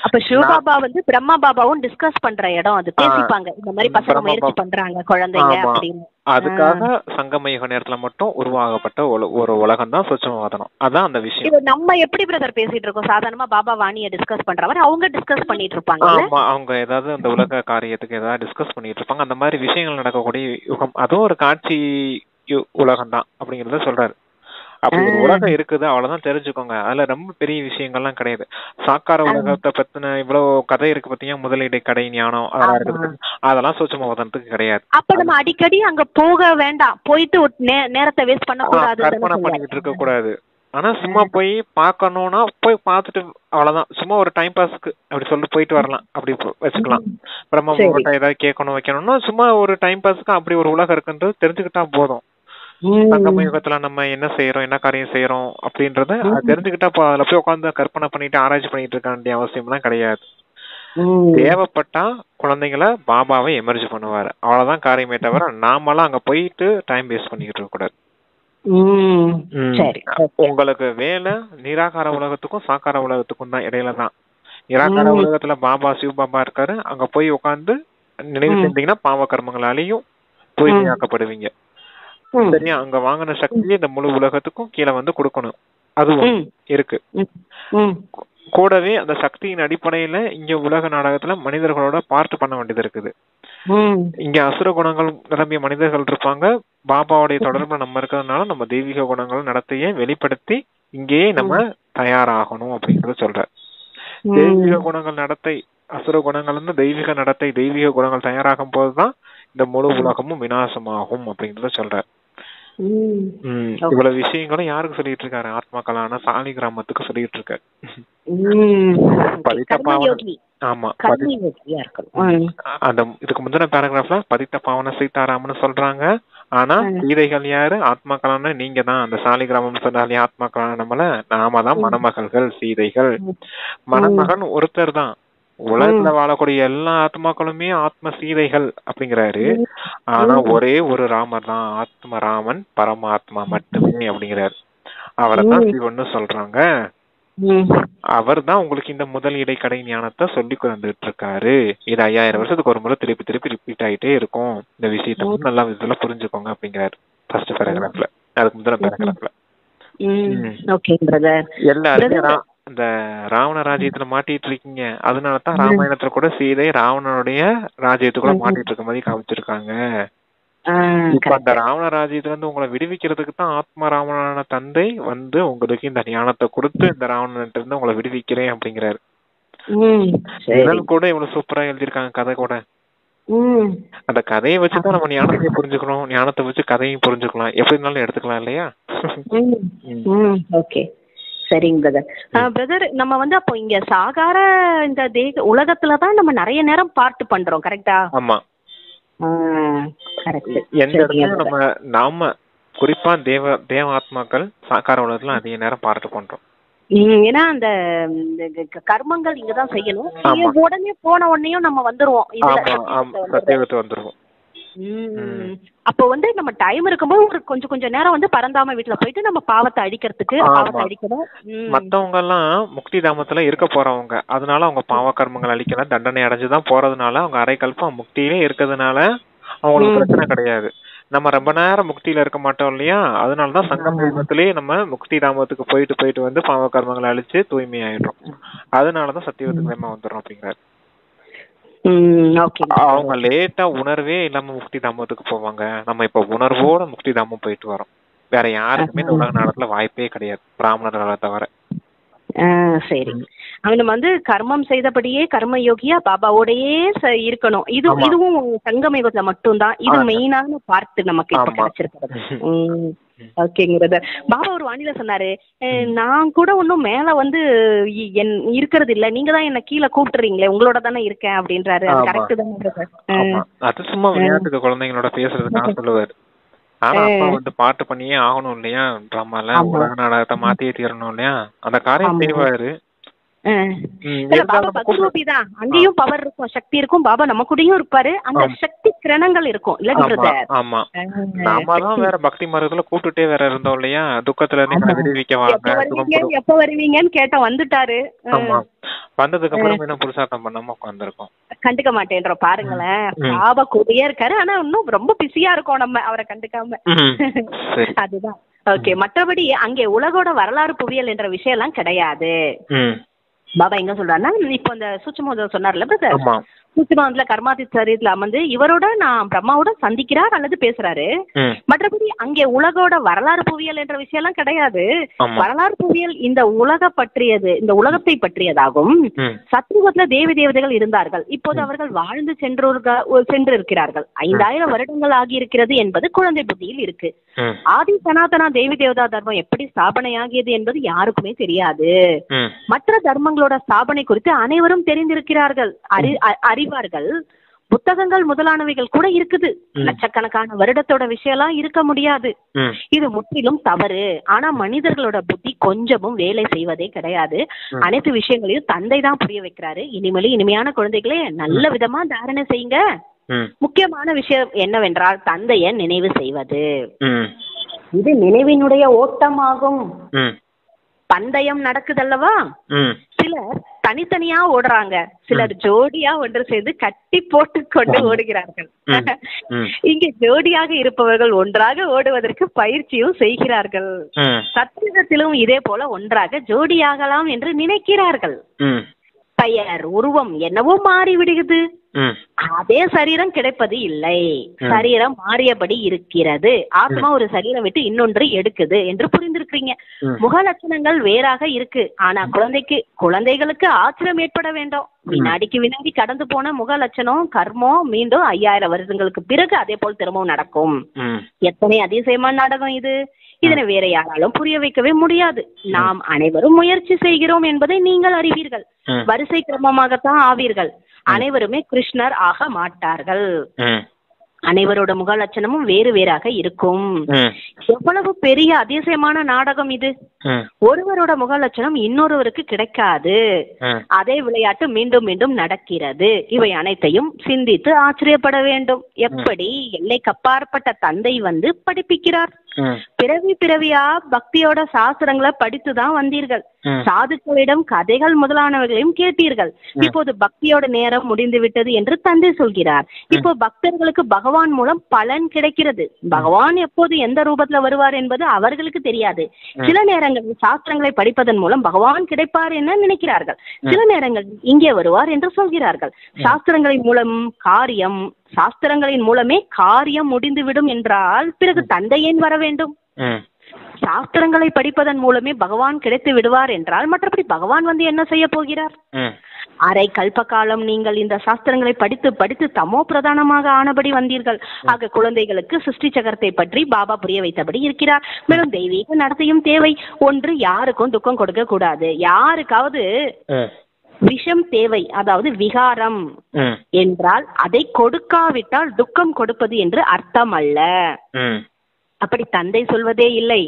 அப்ப சிவபாபா வந்து பிரம்மா பாபாவும் டிஸ்கஸ் பண்ற இடம், அது பேசிப்பாங்க இந்த மாதிரி பசங்க முயற்சி பண்றாங்க குழந்தைங்க அப்படின்னு. அதுக்காக சங்கமயுக நேரத்துல மட்டும் உருவாகப்பட்ட ஒரு உலகம் தான் சூட்சுமவாதனம். அதான் அந்த விஷயம். இது நம்ம எப்படி பிரதர் பேசிட்டு இருக்கோம், சாதாரணமா பாபா வாணியை டிஸ்கஸ் பண்ற மாதிரி அவங்க டிஸ்கஸ் பண்ணிட்டு இருப்பாங்க. ஆமா, அவங்க ஏதாவது அந்த உலக காரியத்துக்கு ஏதாவது டிஸ்கஸ் பண்ணிட்டு இருப்பாங்க. அந்த மாதிரி விஷயங்கள் நடக்கக்கூடிய யுகம், அதுவும் ஒரு காட்சி உலகம் தான் அப்படிங்கறத சொல்றாரு. அப்படி ஒரு உலகம் இருக்குது, அவ்வளவுதான் தெரிஞ்சுக்கோங்க. அதுல ரொம்ப பெரிய விஷயங்கள்லாம் கிடையாது. சாக்கார உலகத்தை பத்தின இவ்வளவு கதை இருக்கு பாத்தீங்கன்னா, முதலீடு கடை ஞானம் அதெல்லாம் இருக்குது, அதெல்லாம் சூட்சுமவாதனத்துக்கு கிடையாது. அப்ப நம்ம அடிக்கடி அங்க போக வேண்டாம், போயிட்டு நேரத்தை வேஸ்ட் பண்ண கூடாது, கற்பனை பண்ணிட்டு இருக்க கூடாது. ஆனா சும்மா போய் பாக்கணும்னா போய் பாத்துட்டு அவ்வளவுதான், சும்மா ஒரு டைம் பாஸ்க்கு அப்படி சொல்லிட்டு போயிட்டு வரலாம், அப்படி வச்சுக்கலாம். பிரம்ம முகத்தை ஏதாவது கேட்கணும் வைக்கணும்னா சும்மா ஒரு டைம் பாஸ்க்கு அப்படி ஒரு உலகம் இருக்குன்றது தெரிஞ்சுக்கிட்டா போதும். சங்கம யுகத்துல நம்ம என்ன செய்யறோம், என்ன காரியம் செய்யறோம் அப்படின்றத தெரிஞ்சுக்கிட்டா அதுல போய் உட்காந்து கற்பனை பண்ணிட்டு ஆராய்ச்சி பண்ணிட்டு இருக்க வேண்டிய அவசியம் எல்லாம் கிடையாது. தேவைப்பட்டா குழந்தைங்களை பாபாவை எமர்ஜ் பண்ணுவாரு, அவ்வளவுதான் காரியமே தவிர நாமெல்லாம் அங்க போயிட்டு டைம் வேஸ்ட் பண்ணிக்கிட்டு இருக்க கூடாது. உங்களுக்கு வேலை நிராகார உலகத்துக்கும் சாக்கார உலகத்துக்கும் தான் இடையில தான். நிராகார உலகத்துல பாபா சிவ பாபா இருக்காரு, அங்க போய் உட்காந்து நினைவு செஞ்சீங்கன்னா பாவ கர்மங்களாலையும் தூய்மையாக்கப்படுவீங்க. சரியா, அங்க வாங்கின சக்தியை இந்த முழு உலகத்துக்கும் கீழே வந்து கொடுக்கணும், அதுவும் இருக்கு. கூடவே அந்த சக்தியின் அடிப்படையில இங்க உலக நாடகத்துல மனிதர்களோட பார்ட் பண்ண வேண்டியது இருக்குது. இங்க அசுர குணங்கள் நிரம்பிய மனிதர்கள் இருப்பாங்க, பாபாவுடைய தொடர்புல நம்ம இருக்கிறதுனால நம்ம தெய்வீக குணங்கள் நடத்தைய வெளிப்படுத்தி இங்கேயே நம்ம தயாராகணும் அப்படிங்கறத சொல்ற. தெய்வீக குணங்கள் நடத்தை, அசுர குணங்கள் இருந்து தெய்வீக நடத்தை, தெய்வீக குணங்கள் தயாராகும் போதுதான் இந்த முழு உலகமும் விநாசமாகும் அப்படிங்கறத சொல்ற. இவ்வளவு விஷயங்களும் யாருக்கு சொல்லிட்டு இருக்காரு, ஆத்மாக்களான சாலி கிராமத்துக்கு சொல்லிட்டு இருக்காரு. பதித்த பாவன, ஆமா, அந்த இதுக்கு முந்தின பேராகிராஃப்ல பதித்த பாவன சீதாராமன் சொல்றாங்க. ஆனா சீதைகள் யாரு, ஆத்மாக்களான நீங்க தான். அந்த சாலி கிராமம் சொன்னாலே ஆத்மாக்களான நம்மள நாம தான் மணமகள்கள், சீதைகள். மணமகன் ஒருத்தர் தான், உலகத்துல வாழக்கூடிய எல்லா ஆத்மாக்களுமே ஆத்ம சீதைகள் அப்படிங்கிறாரு. ஆனா ஒரே ஒரு ராமர் தான் ஆத்ம ராமன், பரமாத்மா மட்டுமே அப்படிங்கிறாரு. அவரைதான் சிவன்னு சொல்றாங்க. அவர் தான் உங்களுக்கு இந்த முதல் இடைக்கடை ஞானத்தை சொல்லி வந்துட்டு இருக்காரு. இது 5000 வருஷத்துக்கு ஒரு முறை திருப்பி திருப்பி ரிப்பீட் ஆயிட்டே இருக்கும். இந்த விஷயத்த நல்லா இதுல புரிஞ்சுக்கோங்க அப்படிங்கிறாரு ஃபர்ஸ்ட் பேராகிராஃப்ல. அதுக்கு முதல் பேராகிராஃப்ல எல்லாருமே இந்த ராவண ராஜ்யத்துல மாட்டிட்டு இருக்கீங்க, அதனாலதான் ராமாயணத்துல கூட சீதை ராவணனுடைய ராஜ்யத்துக்குள்ள மாட்டிட்டு இருக்க மாதிரி காமிச்சிருக்காங்க. இப்ப அந்த ராவண ராஜ்யத்துல இருந்து உங்களை விடுவிக்கிறதுக்கு தான் ஆத்மா ராவணனான தந்தை வந்து உங்களுக்கு இந்த ஞானத்தை கொடுத்து இந்த ராவணன்ட்டு இருந்து உங்களை விடுவிக்கிறேன் அப்படிங்கிறாரு. இதெல்லாம் கூட இவ்வளவு சூப்பரா எழுதியிருக்காங்க கதை கூட. அந்த கதையை வச்சுதான் நம்ம ஞானத்தையும் புரிஞ்சுக்கணும், ஞானத்தை வச்சு கதையும் புரிஞ்சுக்கலாம், எப்படி இருந்தாலும் எடுத்துக்கலாம் இல்லையா? ஓகே, சரிங்க பிரதர். பிரதர், நம்ம வந்து அப்போ இங்க சாகார இந்த உலகத்துலதான் நம்ம நிறைய நேரம் பார்ட் பண்றோம், கரெக்டா? ஆமா, எந்த இடத்துல நாம குறிப்பா தேவ ஆத்மாக்கள் சாக்கார உலகத்துல அதிக நேரம் பார்ட் பண்றோம். ஏன்னா அந்த கர்மங்கள் இங்கதான் செய்யணும், உடனே போன உடனேயும் நம்ம வந்துருவோம், சத்தியவத்து வந்துருவோம். அப்போ வந்து நம்ம டைம் இருக்கும்போது ஒரு கொஞ்சம் நேரம் வந்து பரந்தாம வீட்டுல போயிட்டு நம்ம பாவத்தை அழிக்கிறதுக்கு அழிக்கணும். மத்தவங்க எல்லாம் முக்தி தாமத்துல இருக்க போறவங்க, அதனால அவங்க பாவ கர்மங்கள் அழிக்கிற தண்டனை அடைஞ்சுதான் போறதுனால அவங்க அரை கல்பம் முக்தியிலே இருக்கிறதுனால அவங்களுக்கு பிரச்சனை கிடையாது. நம்ம ரொம்ப நேரம் முக்தியில இருக்க மாட்டோம் இல்லையா, அதனாலதான் சங்கம் யுகத்திலேயே நம்ம முக்தி தாமத்துக்கு போயிட்டு வந்து பாவ கர்மங்களை அழிச்சு தூய்மையாயிடும். அதனாலதான் சத்தியவத்துக்கு வேகமா வந்துடும் அப்படிங்கிறாரு. அவங்க லேட்டா உணர்வே இல்லாம முக்தி தாமத்துக்கு போவாங்க, நம்ம இப்ப உணர்வோட முக்தி தாமம் போயிட்டு வரோம். வேற யாருக்குமே இந்த உலக நாடகத்துல வாய்ப்பே கிடையாது, பிராமணர்களை தவிர. சரி, நம்ம வந்து கர்மம் செய்தபடியே கர்ம யோகியா பாபாவோடயே இருக்கணும். இதுவும் சங்கம யுகத்துல மட்டும்தான் இது மெயினான பார்ட் நமக்கு இப்ப கிடைச்சிருக்கிறது. ஓகேங்கிறத பாபா ஒரு வானிலை சொன்னாரு, நான் கூட ஒன்னும் மேல வந்து இருக்கிறது இல்ல, நீங்க தான் என்ன கீழே கூப்பிட்டுறீங்களே, உங்களோட தானே இருக்கேன் அப்படின்றாரு. அது கரெக்ட் தானே? அது சும்மா விளையாட்டுக்கு குழந்தைங்களோட பேசுறதுக்காக சொல்லுவாரு. ஆனா அப்பா வந்து பாட்டு பண்ணியே ஆகணும் இல்லையா, டிராமால உலக நாடகத்தை மாத்தியே தீரணும் இல்லையா, அந்த காரியம் செய்வாரு. பாபா பக்ரூபி தான், அங்கேயும் பவர் இருக்கும், சக்தி இருக்கும். பாபா நம்ம கூடயும் இருப்பாரு, அந்த சக்தி கிரணங்கள் இருக்கும் இல்ல? ஆமா, நாம தான் வேற பக்தி மார்க்கத்துல கூப்பிட்டுட்டே வேற இருந்தோம் இல்லையா? துக்கத்துல இருந்து விடுவிக்க வாங்க, எப்ப வருவீங்கன்னு கேட்ட வந்துட்டாரு. ஆமா, வந்ததுக்கு அப்புறம் என்ன புருஷார்த்தம் பண்ணாம உட்காந்துருக்கோம், கண்டுக்க மாட்டேன்றோம். பாருங்களேன், பாபா கூடயே இருக்காரு, ஆனா இன்னும் ரொம்ப பிஸியா இருக்கோம் நம்ம அவரை கண்டுக்காம. அதுதான். ஓகே, மற்றபடி அங்கே உலகோட வரலாறு புவியல் என்ற விஷயம் எல்லாம் கிடையாது. பாபா எங்க சொல்றாருன்னா, இப்போ இந்த சூட்சும சொன்னார்ல பிரதர், சூட்சுமத்துல கர்மாதி சரீரத்துல அமர்ந்து இவரோட நான் பிரம்மாவோட சந்திக்கிறார் அல்லது பேசுறாரு. மற்றபடி அங்கே உலகோட வரலாறு புவியல் என்ற விஷயம் எல்லாம் கிடையாது. வரலாறு புவியல் இந்த உலக பற்றியது, இந்த உலகத்தை பற்றியதாகும். சத்யுகத்துல தேவி தேவதைகள் இருந்தார்கள், இப்போது அவர்கள் வாழ்ந்து சென்று இருக்கிறார்கள். 5000 வருடங்கள் ஆகி இருக்கிறது என்பது குழந்தை புத்தியில் இருக்கு. ஆதி சனாதனா தேவி தேவதா தர்மம் எப்படி ஸ்தாபனையாகியது என்பது யாருக்குமே தெரியாது. மற்ற தர்மங்களோட ஸ்தாபனை குறித்து அனைவரும் தெரிந்திருக்கிறார்கள், அறிவார்கள். புத்தகங்கள் முதலானவைகள் கூட இருக்குது. லட்சக்கணக்கான வருடத்தோட விஷயம் எல்லாம் இருக்க முடியாது. இது முற்றிலும் தவறு. ஆனா மனிதர்களோட புத்தி கொஞ்சமும் வேலை செய்வதே கிடையாது. அனைத்து விஷயங்களையும் தந்தை தான் புரிய வைக்கிறாரு. இனிமேலும் இனிமையான குழந்தைகளே, நல்ல விதமா தாரணை செய்யுங்க. முக்கியமான விஷயம் என்னவென்றால் தந்தைய நினைவு செய்வது. இது நினைவினுடைய ஓட்டமாகும். பந்தயம் நடக்குதல்லவா, சிலர் தனித்தனியா ஓடுறாங்க, சிலர் ஜோடியா ஒன்று சேர்ந்து கட்டி போட்டு கொண்டு ஓடுகிறார்கள். இங்கே ஜோடியாக இருப்பவர்கள் ஒன்றாக ஓடுவதற்கு பயிற்சியும் செய்கிறார்கள். சத்தியத்திலும் இதே போல ஒன்றாக ஜோடியாகலாம் என்று நினைக்கிறார்கள். பெயர் உருவம் என்னவோ மாறிவிடுகிறது, அதே சரீரம் கிடைப்பது இல்லை. சரீரம் மாறியபடி இருக்கிறது. ஆத்மா ஒரு சரீரம் விட்டு இன்னொன்று எடுக்குது என்று புரிந்திருக்கீங்க. முக லட்சணங்கள் வேறாக இருக்கு. ஆனா குழந்தைகளுக்கு ஆச்சரியம் ஏற்பட வேண்டும். வினாடிக்கு வினாடி கடந்து போன முக லட்சணம் கர்மம் மீண்டும் 5000 வருடங்களுக்கு பிறகு அதே போல் திரும்பவும் நடக்கும். எத்தனை அதிசயமான நாடகம் இது! இதனை வேற யாராலும் புரிய வைக்கவே முடியாது. நாம் அனைவரும் முயற்சி செய்கிறோம் என்பதை நீங்கள் அறிவீர்கள். வரிசை கிரமமாகத்தான் ஆவீர்கள். அனைவருமே கிருஷ்ணர் ஆக மாட்டார்கள். அனைவரோட முக லட்சணமும் வேறு வேறாக இருக்கும். எவ்வளவு பெரிய அதிசயமான நாடகம் இது! ஒருவரோட முக லட்சணம் இன்னொருவருக்கு கிடைக்காது. அதே விளையாட்டு மீண்டும் மீண்டும் நடக்கிறது. இவை அனைத்தையும் சிந்தித்து ஆச்சரியப்பட வேண்டும். எப்படி எல்லைக்கு அப்பாற்பட்ட தந்தை வந்து படிப்பிக்கிறார். பிறவி பிறவியா பக்தியோட சாஸ்திரங்களை படித்துதான் வந்தீர்கள். சாதுக்களிடம் கதைகள் முதலானவர்களையும் கேட்டீர்கள். இப்போது பக்தியோட நேரம் முடிந்து விட்டது என்று தந்தை சொல்கிறார். இப்போ பக்தர்களுக்கு பகவான் மூலம் பலன் கிடைக்கிறது. பகவான் எப்போது எந்த ரூபத்துல வருவார் என்பது அவர்களுக்கு தெரியாது. சில நேரங்களில் சாஸ்திரங்களை படிப்பதன் மூலம் பகவான் கிடைப்பார் என நினைக்கிறார்கள். சில நேரங்களில் இங்கே வருவார் என்று சொல்கிறார்கள். சாஸ்திரங்களின் மூலமே காரியம் முடிந்துவிடும் என்றால் பிறகு தந்தை ஏன் வர வேண்டும்? சாஸ்திரங்களை படிப்பதன் மூலமே பகவான் கிடைத்து விடுவார் என்றால் மற்றபடி பகவான் வந்து என்ன செய்ய போகிறார்? அரை கல்ப காலம் நீங்கள் இந்த சாஸ்திரங்களை படித்து படித்து தமோ பிரதானமாக ஆனபடி வந்தீர்கள். ஆக குழந்தைகளுக்கு சிருஷ்டி சக்கரத்தை பற்றி பாபா புரிய வைத்தபடி இருக்கிறார். மேலும் தெய்வீக நடத்தையும் தேவை. ஒன்று, யாருக்கும் துக்கம் கொடுக்க கூடாது. யாருக்காவது விஷம் தேவை, அதாவது விகாரம் என்றால் அதை கொடுக்காவிட்டால் துக்கம் கொடுப்பது என்று அர்த்தம் அல்ல. அப்படி தந்தை சொல்வதே இல்லை.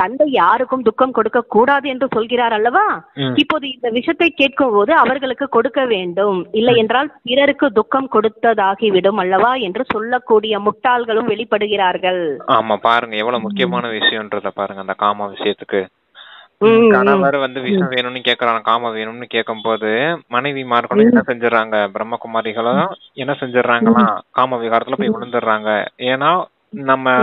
தந்தை யாருக்கும் துக்கம் கொடுக்க கூடாது என்று சொல்கிறார் அல்லவா? இப்போது இந்த விஷயத்தை கேட்கும் போது அவர்களுக்கு கொடுக்க வேண்டும், இல்லை என்றால் பிறருக்கு துக்கம் கொடுத்ததாகிவிடும் அல்லவா என்று சொல்லக்கூடிய முட்டாள்களும் வெளிப்படுகிறார்கள். ஆமா, பாருங்க எவ்வளவு முக்கியமான விஷயம்ன்றத பாருங்க. அந்த காம விஷயத்துக்கு கணவர் வந்து விஷம் வேணும்னு கேக்குறாங்க, காம வேணும்னு கேட்கும் போது மனைவி மார்களும் என்ன செஞ்சிடறாங்க, பிரம்மகுமாரிகளும் என்ன செஞ்சிடறாங்களாம், காம விகாரத்துல போய் விழுந்துடுறாங்க. ஏன்னா நம்ம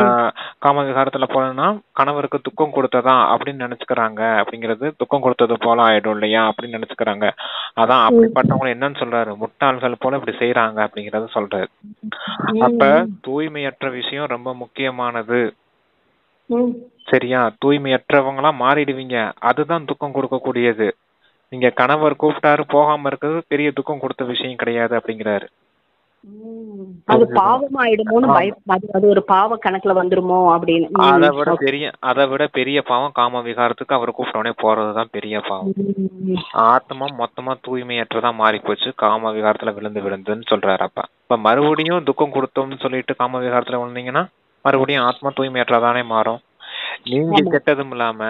காம விகாரத்துல போனோம்னா கணவருக்கு துக்கம் கொடுத்ததா அப்படின்னு நினைச்சுக்கிறாங்க. அப்படிங்கிறது துக்கம் கொடுத்தது போல ஆயிடும் இல்லையா அப்படின்னு நினைச்சுக்கிறாங்க. அதான் அப்படிப்பட்டவங்க என்னன்னு சொல்றாரு, முட்டாள்கள் போல இப்படி செய்யறாங்க அப்படிங்கறத சொல்றாரு. அப்ப தூய்மையற்ற விஷயம் ரொம்ப முக்கியமானது. சரியா? தூய்மையற்றவங்களா மாறிடுவீங்க. அதுதான் துக்கம் கொடுக்க கூடியது. நீங்க கணவர் கூப்பிட்டாரு போகாம இருக்கிறது பெரிய துக்கம் கொடுத்த விஷயம் கிடையாது அப்படிங்கிறாரு. அது பாவமாயிடுமோன்னு பயம், அது ஒரு பாவ கணக்குல வந்துருமோ அப்படின்னு. அதை விட பெரிய பாவம் காம விகாரத்துக்கு அவர் கூப்பிட்டோடனே போறதுதான் பெரிய பாவம். ஆத்மா மொத்தமா தூய்மையற்றதா மாறி போச்சு, காம விகாரத்துல விழுந்துன்னு சொல்றாரு. அப்ப மறுபடியும் துக்கம் கொடுத்தோம்னு சொல்லிட்டு காம விகாரத்துல விழுந்தீங்கன்னா மறுபடியும் ஆத்மா தூய்மையற்றதானே மாறும். நீங்க கெட்டதும் இல்லாம,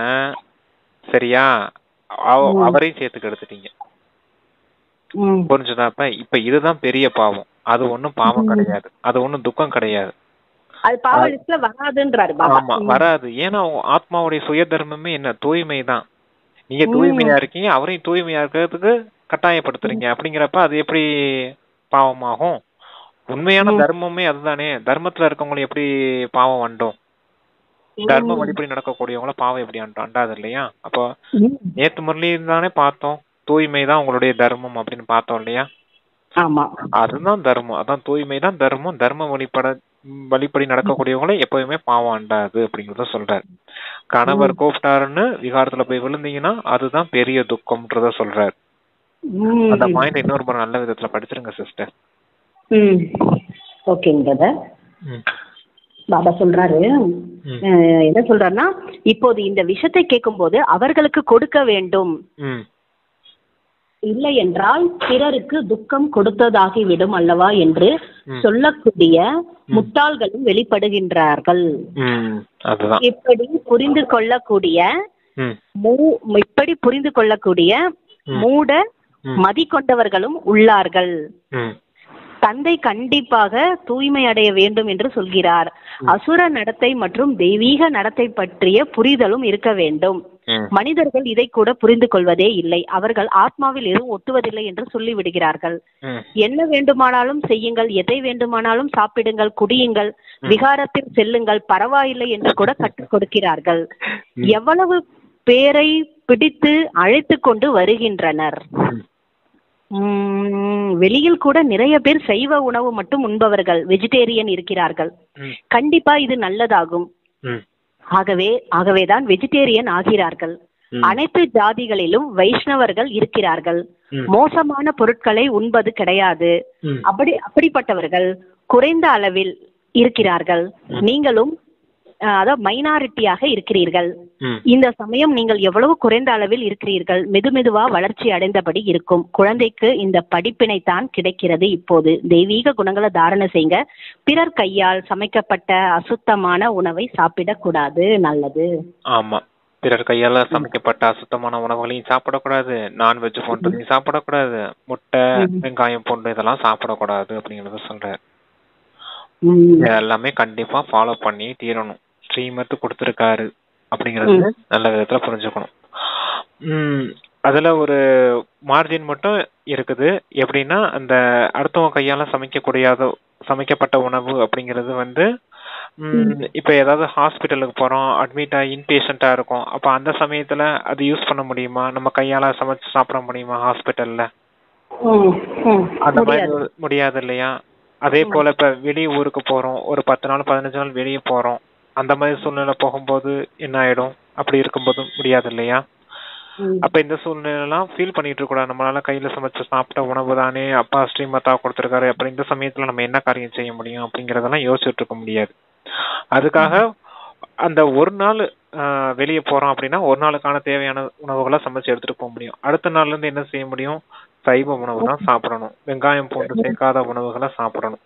சரியா, அவரையும் சேர்த்துக்கு எடுத்துட்டீங்க. புரிஞ்சுதாப்ப? இப்ப இதுதான் பெரிய பாவம். அது ஒண்ணும் பாவம் கிடையாது, அது ஒண்ணும் துக்கம் கிடையாது. ஆமா, வராது. ஏன்னா ஆத்மாவுடைய சுய தர்மமே என்ன? தூய்மை தான். நீங்க தூய்மையா இருக்கீங்க, அவரையும் தூய்மையா இருக்கிறதுக்கு கட்டாயப்படுத்துறீங்க. அப்படிங்கிறப்ப அது எப்படி பாவமாகும்? உண்மையான தர்மமே அதுதானே. தர்மத்துல இருக்கவங்களை எப்படி பாவம் அண்டும்? தர்ம வழிபடி நடக்கக்கூடியவங்கள பாவம் எப்படி அண்டாது இல்லையா? அப்போ நேத்து முரளியும் தானே பார்த்தோம், தூய்மை தான் உங்களுடைய தர்மம் அப்படின்னு பார்த்தோம் இல்லையா? அதுதான் தர்மம், அதான் தூய்மை தான் தர்மம். தர்ம வழிபடி நடக்கக்கூடியவங்கள எப்பவுமே பாவம் அண்டாது அப்படிங்கறத சொல்றாரு. கணவர் கூப்பிட்டாருன்னு விகாரத்துல போய் விழுந்தீங்கன்னா அதுதான் பெரிய துக்கம்ன்றத சொல்றாரு. அந்த பாயிண்ட் இன்னொரு நல்ல விதத்துல படிச்சிருங்க சிஸ்டர். பாபா சொல்றாரு, என்ன சொல்றாருன்னா, இப்போது இந்த விஷயத்தை கேட்கும் போது அவர்களுக்கு கொடுக்க வேண்டும், இல்லை என்றால் பிறருக்கு துக்கம் கொடுத்ததாகிவிடும் அல்லவா என்று சொல்லக்கூடிய முட்டாள்களும் வெளிப்படுகின்றார்கள். இப்படி புரிந்து கொள்ளக்கூடிய மூட மதி கொண்டவர்களும் உள்ளார்கள். தந்தை கண்டிப்பாக தூய்மை அடைய வேண்டும் என்று சொல்கிறார். அசுர நடத்தை மற்றும் தெய்வீக நடத்தை பற்றிய புரிதலும் இருக்க வேண்டும். மனிதர்கள் இதை கூட புரிந்து கொள்வதே இல்லை. அவர்கள் ஆத்மாவில் எதுவும் ஒட்டுவதில்லை என்று சொல்லிவிடுகிறார்கள். என்ன வேண்டுமானாலும் செய்யுங்கள், எதை வேண்டுமானாலும் சாப்பிடுங்கள், குடியுங்கள், விகாரத்தில் செல்லுங்கள், பரவாயில்லை என்று கூட கற்றுக் கொடுக்கிறார்கள். எவ்வளவு பேரை பிடித்து அழைத்து கொண்டு வருகின்றனர். வெளியில் கூட நிறைய பேர் சைவ உணவு மட்டும் உண்பவர்கள், வெஜிடேரியன் இருக்கிறார்கள். கண்டிப்பா இது நல்லதாகும். ஆகவேதான் வெஜிடேரியன் ஆகிறார்கள். அனைத்து ஜாதிகளிலும் வைஷ்ணவர்கள் இருக்கிறார்கள். மோசமான பொருட்களை உண்பது கிடையாது. அப்படிப்பட்டவர்கள் குறைந்த அளவில் இருக்கிறார்கள். நீங்களும் அதாவது மைனாரிட்டியாக இருக்கிறீர்கள். இந்த சமயம் நீங்கள் எவ்வளவு குறைந்த அளவில் இருக்கிறீர்கள். மெதுவா வளர்ச்சி அடைந்தபடி இருக்கும். குழந்தைக்கு இந்த படிப்பினை தான் கிடைக்கிறது. இப்போது தெய்வீக குணங்களை தாரணை செய்யுங்க. பிறர் கையால் சமைக்கப்பட்ட அசுத்தமான உணவை சாப்பிடக்கூடாது. நல்லது. ஆமா, பிறர் கையால சமைக்கப்பட்ட அசுத்தமான உணவுகளையும் சாப்பிடக்கூடாது. நான்வெஜ் போன்றதையும் சாப்பிடக்கூடாது. முட்டை, வெங்காயம் போன்ற இதெல்லாம் சாப்பிடக்கூடாது அப்படிங்கறத சொல்றாரு. எல்லாமே கண்டிப்பா ஃபாலோ பண்ணி தீரணும். ஸ்ரீமத் கொடுத்திருக்காரு அப்படிங்கறது நல்ல விதத்துல புரிஞ்சுக்கணும். அதுல ஒரு மார்ஜின் மட்டும் இருக்குது. எப்படின்னா, அந்த அடுத்தவங்க கையால சமைக்கப்பட்ட உணவு அப்படிங்கிறது இப்ப ஏதாவது ஹாஸ்பிட்டலுக்கு போறோம், அட்மிட் ஆகி இன்பேஷண்டா இருக்கும். அப்ப அந்த சமயத்துல அது யூஸ் பண்ண முடியுமா? நம்ம கையால சமைச்சு சாப்பிட முடியுமா ஹாஸ்பிட்டல்ல? அந்த மாதிரி முடியாது இல்லையா? அதே போல இப்ப வெளிய ஊருக்கு போறோம், ஒரு 10 நாள் 15 நாள் வெளியே போறோம். அந்த மாதிரி சூழ்நிலை போகும்போது என்ன ஆயிடும்? அப்படி இருக்கும்போது முடியாது இல்லையா? அப்ப இந்த சூழ்நிலை எல்லாம் ஃபீல் பண்ணிட்டு இருக்க கூடாது. நம்மளால கையில சமைச்சு சாப்பிட்ட உணவு தானே அப்பா ஸ்ரீமத்தா கொடுத்திருக்காரு. அப்ப இந்த சமயத்துல நம்ம என்ன காரியம் செய்ய முடியும் அப்படிங்கறதெல்லாம் யோசிச்சுட்டு இருக்க முடியாது. அதுக்காக அந்த ஒரு நாள் வெளியே போறோம் அப்படின்னா ஒரு நாளுக்கான தேவையான உணவுகளை சமைச்சு எடுத்துட்டு போக முடியும். அடுத்த நாள்ல இருந்து என்ன செய்ய முடியும்? சைவ உணவு தான் சாப்பிடணும். வெங்காயம் போன்று சேர்க்காத உணவுகளை சாப்பிடணும்.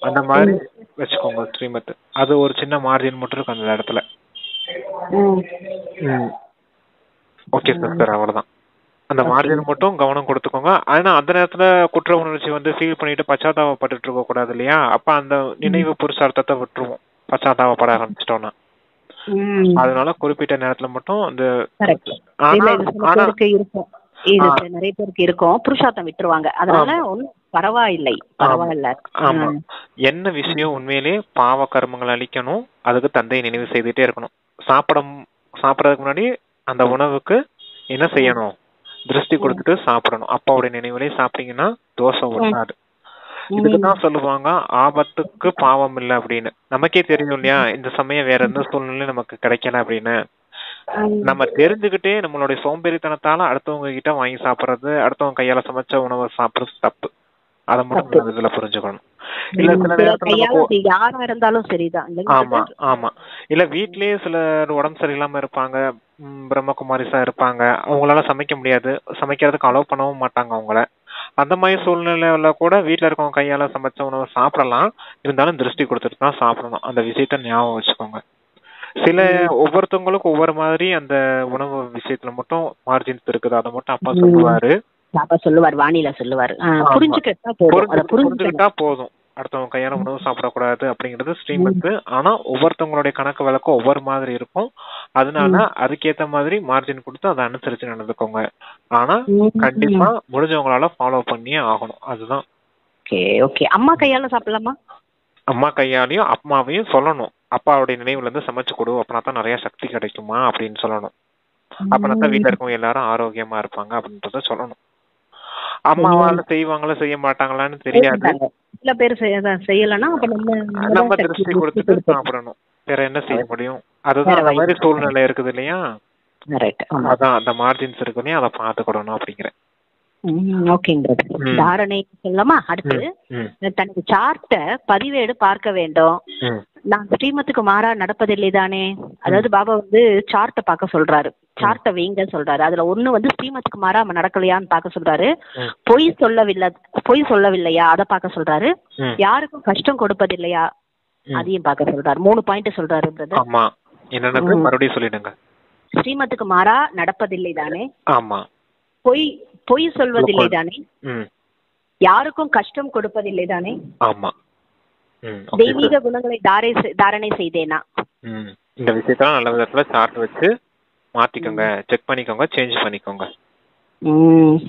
அந்த மாதிரி வச்சுக்கோங்க ஸ்ரீமத். அது ஒரு சின்ன மார்ஜின் மட்டும் இருக்கு அந்த இடத்துல. ஓகே சார், அவ்வளவுதான். அந்த மார்ஜின் மட்டும் கவனம் கொடுத்துக்கோங்க. ஆனா அந்த நேரத்துல குற்ற உணர்ச்சி ஃபீல் பண்ணிட்டு பச்சாத்தாபப்பட்டு இருக்க கூடாது இல்லையா? அப்ப அந்த நினைவு புருஷார்த்தத்தை விட்டுருவோம் பச்சாத்தாபப்பட ஆரம்பிச்சிட்டோம்னா. அதனால குறிப்பிட்ட நேரத்துல மட்டும் அந்த நிறைய பேருக்கு இருக்கும், புருஷார்த்தம் விட்டுருவாங்க. அதனால ஒன்னும் பரவாயில்லை. ஆமா, என்ன விஷயம் உண்மையிலே பாவ கர்மங்களை அழிக்கணும், அதுக்கு தந்தையை நினைவு செய்துட்டே இருக்கணும். சாப்பிடறதுக்கு முன்னாடி அந்த உணவுக்கு என்ன செய்யணும்? திருஷ்டி கொடுத்துட்டு சாப்பிடணும். அப்பாவுடைய நினைவுலயே சாப்பிட்டீங்கன்னா தோஷம் ஒட்டாது. இதுக்குதான் சொல்லுவாங்க ஆபத்துக்கு பாவம் இல்லை அப்படின்னு. நமக்கே தெரியும் இல்லையா, இந்த சமயம் வேற எந்த சூழ்நிலையும் நமக்கு கிடைக்கல அப்படின்னு. நம்ம தெரிஞ்சுக்கிட்டே நம்மளுடைய சோம்பேறித்தனத்தால அடுத்தவங்க கிட்ட வாங்கி சாப்பிடுறது, அடுத்தவங்க கையால சமைச்ச உணவை சாப்பிடுறது தப்பு. அதை மட்டும் இதுல புரிஞ்சுக்கணும். இல்ல சில நேரத்துல யாரா இருந்தாலும் சரிதான். ஆமா ஆமா இல்ல வீட்லயே சிலர் உடம்பு சரியில்லாம இருப்பாங்க, பிரம்மகுமாரிஸா இருப்பாங்க. அவங்களால சமைக்க முடியாது, சமைக்கிறதுக்கு அலோவ் பண்ணவும் மாட்டாங்க அவங்கள. அந்த மாதிரி சூழ்நிலையில கூட வீட்டுல இருக்கவங்க கையால சமைச்ச உணவை சாப்பிடலாம். இருந்தாலும் திருஷ்டி கொடுத்துட்டு தான் சாப்பிடணும். அந்த விஷயத்த ஞாபகம் வச்சுக்கோங்க. சில ஒவ்வொருத்தவங்களுக்கும் ஒவ்வொரு மாதிரி அந்த உணவு விஷயத்துல மட்டும் மார்ஜின்ஸ் இருக்குது. அதை மட்டும் அப்பா சொல்லுவாரு. அப்பா சொல்லுவார், வானிலை சொல்லுவார். புரிஞ்சுக்கிட்டா போதும். அடுத்தவங்க கையால உணவு சாப்பிடக்கூடாது அப்படிங்கிறது ஸ்ரீமத். ஆனா ஒவ்வொருத்தவங்களுடைய கணக்கு விளக்கம் ஒவ்வொரு மாதிரி இருக்கும். அதனால அதுக்கேத்த மாதிரி மார்ஜின் கொடுத்து அதை அனுசரிச்சு நடந்துக்கோங்க. ஆனா கண்டிப்பா முடிஞ்சவங்களால ஃபாலோ பண்ணியே ஆகணும். அதுதான். அம்மா கையால சாப்பிடலாமா? அம்மா கையாலையும் அம்மாவையும் சொல்லணும், அப்பாவுடைய நினைவுல இருந்து சமைச்சு கொடு, அப்படின்னா நிறைய சக்தி கிடைக்குமா அப்படின்னு சொல்லணும். அப்படின்னா வீட்டுல இருக்கவங்க எல்லாரும் ஆரோக்கியமா இருப்பாங்க அப்படின்றத சொல்லணும். அம்மாவால செய்வாங்களா செய்ய மாட்டாங்களான்னு தெரியாது. சில பேர் செய்யலன்னா நம்ம திருஷ்டி கொடுத்துட்டு சாப்பிடணும். வேற என்ன செய்ய முடியும்? அதுதான் அந்த மாதிரி சூழ்நிலை இருக்குது இல்லையா? அதான் அந்த மார்ஜின்ஸ் இருக்கு இல்லையா, அதை பாத்துக்கிடணும் அப்படிங்கிறேன். தாரணை சொல்லலாமா? அடுத்து தனது சார்ட்ட பதிவேடு பார்க்க வேண்டும். நான் ஸ்ரீமத்துக்கு மாறா நடப்பதில்லை தானே. அதாவது பாபா வந்து சார்ட்ட பார்க்க சொல்றாரு, சார்ட்ட வைங்க சொல்றாரு. அதுல ஒண்ணு ஸ்ரீமத்துக்கு மாறா நடக்கலையான்னு பார்க்க சொல்றாரு. பொய் சொல்லவில்லையா அதை பார்க்க சொல்றாரு. யாருக்கும் கஷ்டம் கொடுப்பதில்லையா அதையும் பார்க்க சொல்றாரு. 3 பாயிண்ட் சொல்றாரு பிரதர். ஆமா, என்னன்னு மறுபடியும் சொல்லிடுங்க. ஸ்ரீமத்துக்கு மாறா நடப்பதில்லை தானே. ஆமா. பொய் சொல்வதில்லை தானே. யாருக்கும் கஷ்டம் கொடுப்பதில்லை தானே. ஆமா. தெய்வீக குணங்களை தாரணை செய்தேனா. இந்த விஷயத்தெல்லாம் நல்ல விதத்துல சார்ட் வச்சு மாத்திக்கோங்க, செக் பண்ணிக்கோங்க, சேஞ்ச் பண்ணிக்கோங்க.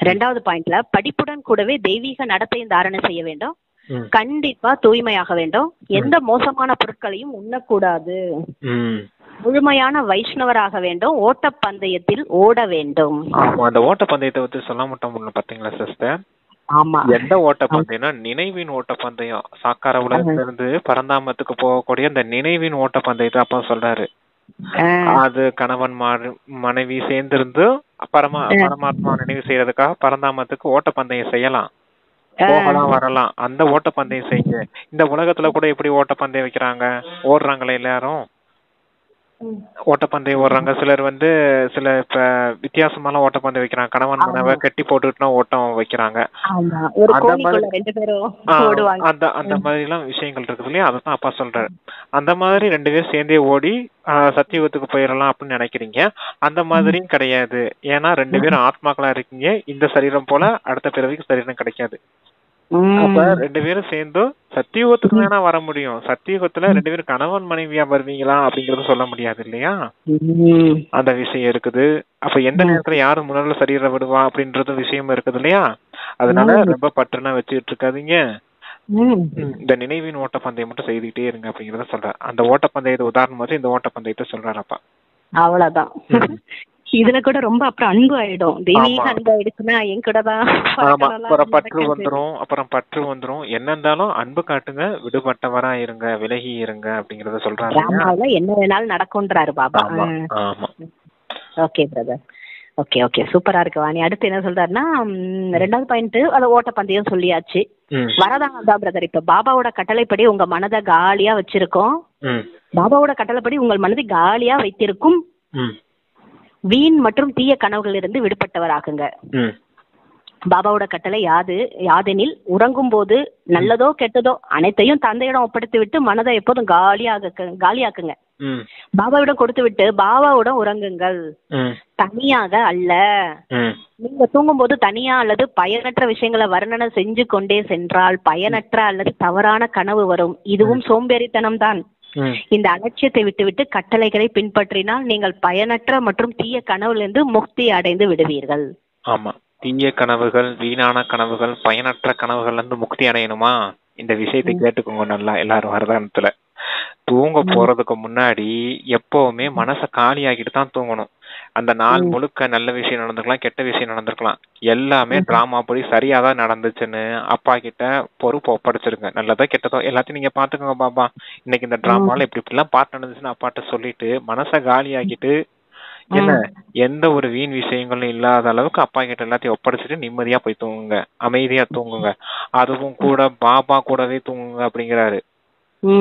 2வது பாயிண்ட்ல படிப்புடன் கூடவே தெய்வீக நடத்தையும் தாரணை செய்ய வேண்டும். கண்டிப்பா தூய்மையாக வேண்டும். எந்த மோசமான பொருட்களையும் உண்ணக்கூடாது. முழுமையான வைஷ்ணவராக வேண்டும். ஓட்டப்பந்தயத்தில் ஓட வேண்டும். அந்த ஓட்டப்பந்தயத்தை பத்தி சொல்ல மாட்டோம் பாத்தீங்களா சிஸ்டர்? ஆமா. எந்த ஓட்டப்பந்தயம்னா நினைவின் ஓட்டப்பந்தயம். சாக்கார உலகத்துல இருந்து பரந்தாமத்துக்கு போகக்கூடிய அந்த நினைவின் ஓட்டப்பந்தயத்தை அப்பா சொல்றாரு. அது கணவன் மனைவி சேர்ந்திருந்து பரமாத்மா நினைவு செய்யறதுக்காக பரந்தாமத்துக்கு ஓட்டப்பந்தயம் செய்யலாம், போகலாம், வரலாம். அந்த ஓட்டப்பந்தயம் செய்யுங்க. இந்த உலகத்துல கூட எப்படி ஓட்டப்பந்தயம் வைக்கிறாங்க, ஓடுறாங்களே எல்லாரும் ஓட்டப்பந்தயம் ஓடுறாங்க. சிலர் சில இப்ப வித்தியாசமான ஓட்டப்பந்தயம் வைக்கிறாங்க. கணவன் மனைவி கட்டி போட்டுட்டுனா ஓட்டம் வைக்கிறாங்க. அந்த மாதிரி எல்லாம் விஷயங்கள் இருக்குது இல்லையா, அதான் அப்பா சொல்றாரு. அந்த மாதிரி 2 பேரும் சேர்ந்தே ஓடி சத்தியுகத்துக்கு போயிடலாம் அப்படின்னு நினைக்கிறீங்க. அந்த மாதிரியும் கிடையாது. ஏன்னா 2 பேரும் ஆத்மாக்களா இருக்கீங்க. இந்த சரீரம் போல அடுத்த பிறவிக்கு சரீரம் கிடைக்காது. அப்ப 2 பேரும் சேர்ந்து சத்தியுகத்துக்கு வேணா வர முடியும். சத்தியுகத்துல 2 பேரும் கணவன் மனைவியா வருவீங்களா அப்படிங்கறது சொல்ல முடியாது இல்லையா? அந்த விஷயம் இருக்குது. அப்ப எந்த நேரத்துல யாரு முன்னால சரீரம் விடுவா அப்படின்றது விஷயம் இருக்குது இல்லையா? அதனால ரொம்ப பற்றுனா வச்சுட்டு இருக்காதீங்க. இந்த நினைவின் ஓட்டப்பந்தயம் மட்டும் செய்துகிட்டே இருங்க அப்படிங்கறத சொல்றாரு. அந்த ஓட்டப்பந்தயத்தை உதாரணம் வச்சு இந்த ஓட்டப்பந்தயத்தை சொல்றாருப்பா. அவ்வளவுதான். இதுல கூட ரொம்ப அப்புறம் அன்பு ஆயிடும். தெய்வீக அன்பு ஆயிடுச்சுன்னா என் கூட தான். அப்புறம் பற்று வந்துரும். என்ன இருந்தாலும் அன்பு காட்டுங்க, விடுபட்டவரா இருங்க, விலகி இருங்க அப்படிங்கறத சொல்றாரு. என்ன வேணாலும் நடக்கும்ன்றாரு பாபா. Okay brother. ஓகே சூப்பரா இருக்கு வாணி. அடுத்து என்ன சொல்றாருன்னா 2வது பாயிண்ட் அது ஓட்டப்பந்தயம் சொல்லியாச்சு. வரதானதா பிரதர். இப்ப பாபாவோட கட்டளைப்படி உங்க மனதை காலியா வச்சிருக்கோம். பாபாவோட கட்டளைப்படி உங்கள் மனதை காலியா வைத்திருக்கும் வீண் மற்றும் தீய கனவுகளிலிருந்து விடுபட்டவராகுங்க. பாபாவோட கட்டளை யாதெனில் உறங்கும் போது நல்லதோ கெட்டதோ அனைத்தையும் தந்தையிடம் ஒப்படைத்து விட்டு மனதை எப்போதும் காலியாக்குங்க. பாபாவிடம் கொடுத்து விட்டு பாபாவுடன் உறங்குங்கள். தனியாக அல்ல. நீங்க தூங்கும் போது தனியா அல்லது பயனற்ற விஷயங்களை வர்ணனை செஞ்சு கொண்டே சென்றால் பயனற்ற அல்லது தவறான கனவு வரும். இதுவும் சோம்பேறித்தனம் தான். இந்த அலட்சியத்தை விட்டுவிட்டு கட்டளைகளை பின்பற்றினால் நீங்கள் பயனற்ற மற்றும் தீய கனவுலிருந்து முக்தி அடைந்து விடுவீர்கள். ஆமா, தீய கனவுகள், வீணான கனவுகள், பயனற்ற கனவுகள்ல இருந்து முக்தி அடையணுமா? இந்த விஷயத்தை கேட்டுக்கோங்க நல்லா எல்லாரும். வரதானத்துல தூங்க போறதுக்கு முன்னாடி எப்பவுமே மனசை காலியாக்கிட்டு தான் தூங்கணும். அந்த நாள் முழுக்க நல்ல விஷயம் நடந்திருக்கலாம், கெட்ட விஷயம் நடந்திருக்கலாம். எல்லாமே டிராமா படி சரியாதான் நடந்துச்சுன்னு அப்பா கிட்ட பொறுப்பு ஒப்படைச்சிருங்க. நல்லதோ கெட்டதோ எல்லாத்தையும் நீங்க பாத்துக்கோங்க பாபா, இன்னைக்கு இந்த டிராமால இப்படிலாம் பார்த்து நடந்துச்சுன்னு அப்பாட்ட சொல்லிட்டு மனசை காலியாக்கிட்டு என்ன எந்த ஒரு வீண் விஷயங்களும் இல்லாத அளவுக்கு அப்பா கிட்ட எல்லாத்தையும் ஒப்படைச்சிட்டு நிம்மதியா போய் தூங்குங்க, அமைதியா தூங்குங்க. அதுவும் கூட பாபா கூடவே தூங்குங்க அப்படிங்கிறாரு.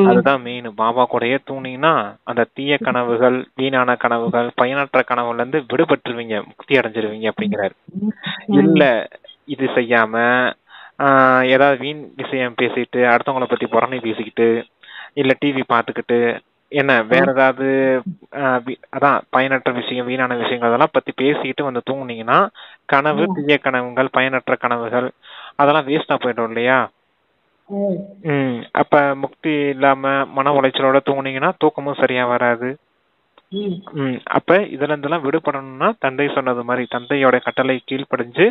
அதுதான் மெயின். பாபா கூடயே தூங்கினீங்கன்னா அந்த தீய கனவுகள், வீணான கனவுகள், பயனற்ற கனவுல இருந்து விடுபட்டுருவீங்க, முக்தி அடைஞ்சிருவீங்க அப்படிங்கிறாரு. இல்ல இது செய்யாம ஏதாவது வீண் விஷயம் பேசிட்டு அடுத்தவங்களை பத்தி புறணை பேசிக்கிட்டு இல்ல டிவி பாத்துக்கிட்டு என்ன வேற ஏதாவது அதான் பயனற்ற விஷயம், வீணான விஷயங்கள் அதெல்லாம் பத்தி பேசிக்கிட்டு வந்து தூங்குனீங்கன்னா கனவு, தீய கனவுகள், பயனற்ற கனவுகள் அதெல்லாம் வேஸ்டா போயிடும் இல்லையா? அப்ப முக்தி இல்லாம மன உளைச்சலோட தூங்குனீங்கன்னா தூக்கமும் சரியா வராது. அப்ப இதுல இருந்தெல்லாம் விடுபடணும்னா தந்தை சொன்னது மாதிரி தந்தையோட கட்டளை கீழ்ப்படிஞ்சு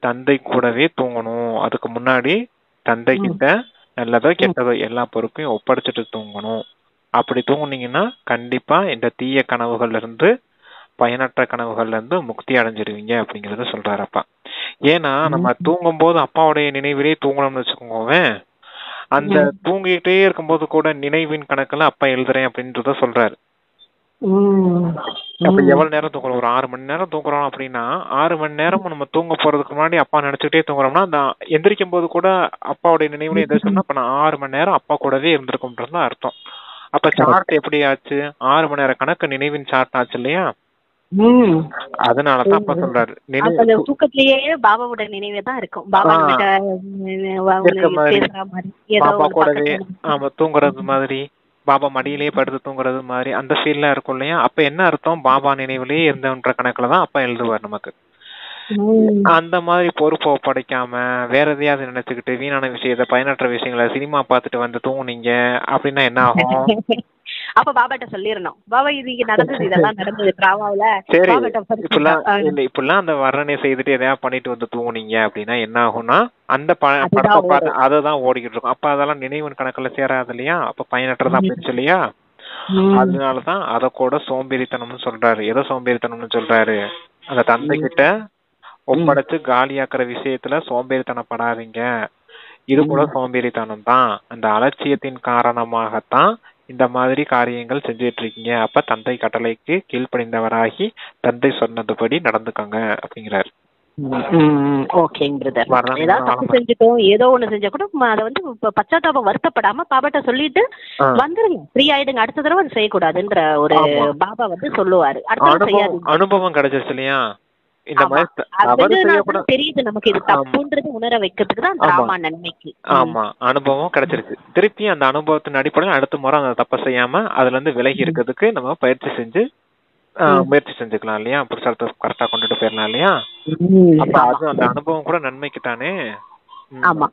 தந்தை கூடவே தூங்கணும். அதுக்கு முன்னாடி தந்தை கிட்ட நல்லதோ கெட்டதோ எல்லா பொறுப்பையும் ஒப்படைச்சிட்டு தூங்கணும். அப்படி தூங்குனீங்கன்னா கண்டிப்பா இந்த தீய கனவுகள்ல இருந்து, பயனற்ற கனவுகள்ல இருந்து முக்தி அடைஞ்சிருவீங்க அப்படிங்கறத சொல்றாரு அப்பா. ஏன்னா நம்ம தூங்கும் போது அப்பாவுடைய நினைவிலே தூங்கணும்னு வச்சுக்கோங்க, அந்த தூங்கிட்டே இருக்கும்போது கூட நினைவின் கணக்குல அப்பா எழுதுறேன் அப்படின்றத சொல்றாரு. அப்ப எவ்வளவு நேரம் தூங்குறோம்? ஒரு 6 மணி நேரம் தூங்குறோம் அப்படின்னா 6 மணி நேரம் நம்ம தூங்க போறதுக்கு முன்னாடி அப்பா நினைச்சுட்டே தூங்குறோம்னா அந்த எந்திரிக்கும் போது கூட அப்பாவுடைய நினைவுல எந்திரிச்சோம்னா அப்ப நான் 6 மணி நேரம் அப்பா கூடவே இருந்திருக்கும்ன்றது அர்த்தம். அப்ப சார்ட் எப்படி ஆச்சு? 6 மணி நேர கணக்கு நினைவின் சார்ட் ஆச்சு இல்லையா? அதனாலதான் அப்பா சொல்றாரு தூக்கத்திலேயே பாபாவோட நினைவே தான் இருக்கும். பாபா கூடவே ஆமா தூங்குறது மாதிரி, பாபா மடியிலேயே படுத்து தூங்குறது மாதிரி அந்த ஃபீல்லாம் இருக்கும் இல்லையா? அப்ப என்ன அர்த்தம்? பாபா நினைவுலயே இருந்தன்ற கணக்குலதான் அப்பா எழுதுவார் நமக்கு. அந்த மாதிரி பொறுப்பை ஒப்படைக்காம வேற எதையாவது நினைச்சுக்கிட்டு வீணான விஷயத்த, பயனற்ற விஷயங்களை சினிமா பார்த்துட்டு வந்து தூங்குனீங்க அப்படின்னா என்ன ஆகும்? அப்ப பாபாட்ட சொல்லிரணும், பாபா இது இங்க நடந்தது, இதெல்லாம் நடந்தது டிராமாவுல. சரி, இப்பெல்லாம் அந்த வர்ணனை செய்துட்டு எதையா பண்ணிட்டு வந்து தூங்குனீங்க அப்படின்னா என்ன ஆகும்னா அந்த படத்தை பார்த்து அததான் ஓடிக்கிட்டு இருக்கும். அப்ப அதெல்லாம் நினைவின் கணக்குல சேராது இல்லையா? அப்ப பயனற்றதா போயிடுச்சு இல்லையா? அதனாலதான் அத கூட சோம்பேறித்தனம்னு சொல்றாரு. எதை சோம்பேறித்தனம்னு சொல்றாரு? அந்த தந்தை கிட்ட ஒப்படைச்சு காலியாக்குற விஷயத்துல சோம்பேறித்தனப்படாதீங்க. இது கூட சோம்பேறித்தனம் தான். அந்த அலட்சியத்தின் காரணமாகத்தான் இந்த மாதிரி காரியங்கள் செஞ்சுட்டு இருக்கீங்க. அப்ப தந்தை கட்டளைக்கு கீழ்ப்படிந்தவராகி தந்தை சொன்னதுபடி நடந்துக்கங்க அப்படிங்கிறாரு. செஞ்சுட்டோம் ஏதோ ஒண்ணு செஞ்சா கூட அதை வந்து பச்சாத்தாபம் வருத்தப்படாம பாபாட்ட சொல்லிட்டு வந்துருங்க, ஃப்ரீ ஆயிடுங்க, அடுத்த தடவை அது செய்யக்கூடாதுன்ற ஒரு பாபா வந்து சொல்லுவாரு. அனுபவம் கிடைச்சிருச்சு இல்லையா? தெரியுது நமக்கு இது தப்புன்றது உணர வைக்கிறதுக்கு தான் டிராமா நன்மைக்கு. ஆமா, அனுபவம் கிடைச்சிருச்சு. திருப்பி அந்த அனுபவத்தின் அடிப்படையில் அடுத்த முறை அந்த தப்ப செய்யாம அதுல இருந்து விலகி இருக்கிறதுக்கு நம்ம முயற்சி செஞ்சுக்கலாம் இல்லையா? புருஷார்த்த கரெக்டா கொண்டுட்டு போயிடலாம் இல்லையா? அப்ப அது அந்த அனுபவம் கூட நன்மைக்கு தானே. ஆமா.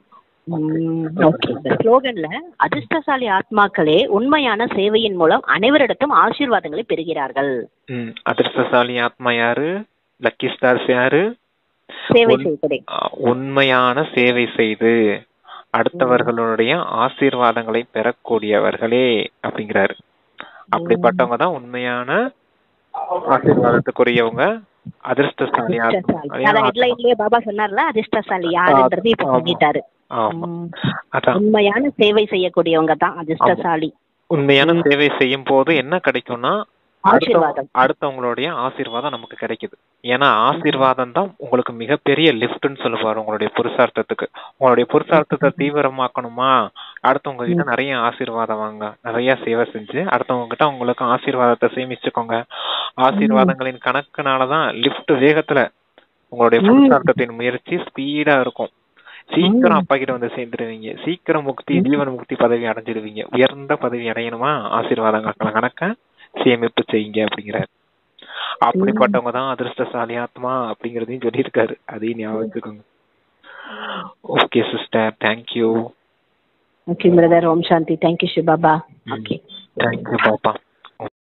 ஸ்லோகன்ல அதிர்ஷ்டசாலி ஆத்மாக்களே உண்மையான சேவையின் மூலம் அனைவரிடத்தும் ஆசீர்வாதங்களை பெறுகிறார்கள். அதிர்ஷ்டசாலி ஆத்மா யாரு? லக்கி ஸ்டார்ஸ் யாரு? உண்மையான சேவை செய்து அடுத்தவர்களுடைய ஆசீர்வாதங்களை பெறக்கூடியவர்களே அப்படிங்கிறாரு. அப்படிப்பட்டவங்க தான் உண்மையான ஆசீர்வாதத்துக்குரியவங்க, அதிர்ஷ்டசாலி. பாபா சொன்னார்ல அதிர்ஷ்டசாலி யாருன்றது இப்ப சொல்லிட்டாரு. உண்மையான சேவை செய்யக்கூடியவங்க தான் அதிர்ஷ்டசாலி. உண்மையான சேவை செய்யும் போது என்ன கிடைக்கும்னா அடுத்தவங்களுடைய ஆசீர்வாதம் நமக்கு கிடைக்குது. ஏன்னா ஆசீர்வாதம் தான் உங்களுக்கு மிகப்பெரிய லிஃப்ட்னு சொல்லுவாரு உங்களுடைய புருஷார்த்தத்துக்கு. உங்களுடைய புருஷார்த்தத்தை தீவிரமாக்கணுமா, அடுத்தவங்க கிட்ட நிறைய ஆசீர்வாதம் வாங்க, நிறைய சேவை செஞ்சு அடுத்தவங்க கிட்ட உங்களுக்கு ஆசீர்வாதத்தை சேமிச்சுக்கோங்க. ஆசீர்வாதங்களின் கணக்குனாலதான் லிஃப்ட் வேகத்துல உங்களுடைய புருஷார்த்தத்தின் முயற்சி ஸ்பீடா இருக்கும். சீக்கிரம் அப்பா கிட்ட வந்து சேர்ந்துருவீங்க. சீக்கிரம் முக்தி, ஜீவன் முக்தி பதவி அடைஞ்சிருவீங்க. உயர்ந்த பதவி அடையணுமா, ஆசீர்வாதங்கள் கணக்க சேமிப்பு செய்யுங்க அப்படிங்கிறாரு. அப்படிப்பட்டவங்க தான் அதிர்ஷ்டசாலி ஆத்மா அப்படிங்கறதையும் சொல்லியிருக்காரு. அதையும் ஞாபகம் வச்சுக்கோங்க. Okay sister, thank you. Okay brother, Om Shanti. Thank you Shivbaba. Okay, thank you பாப்பா.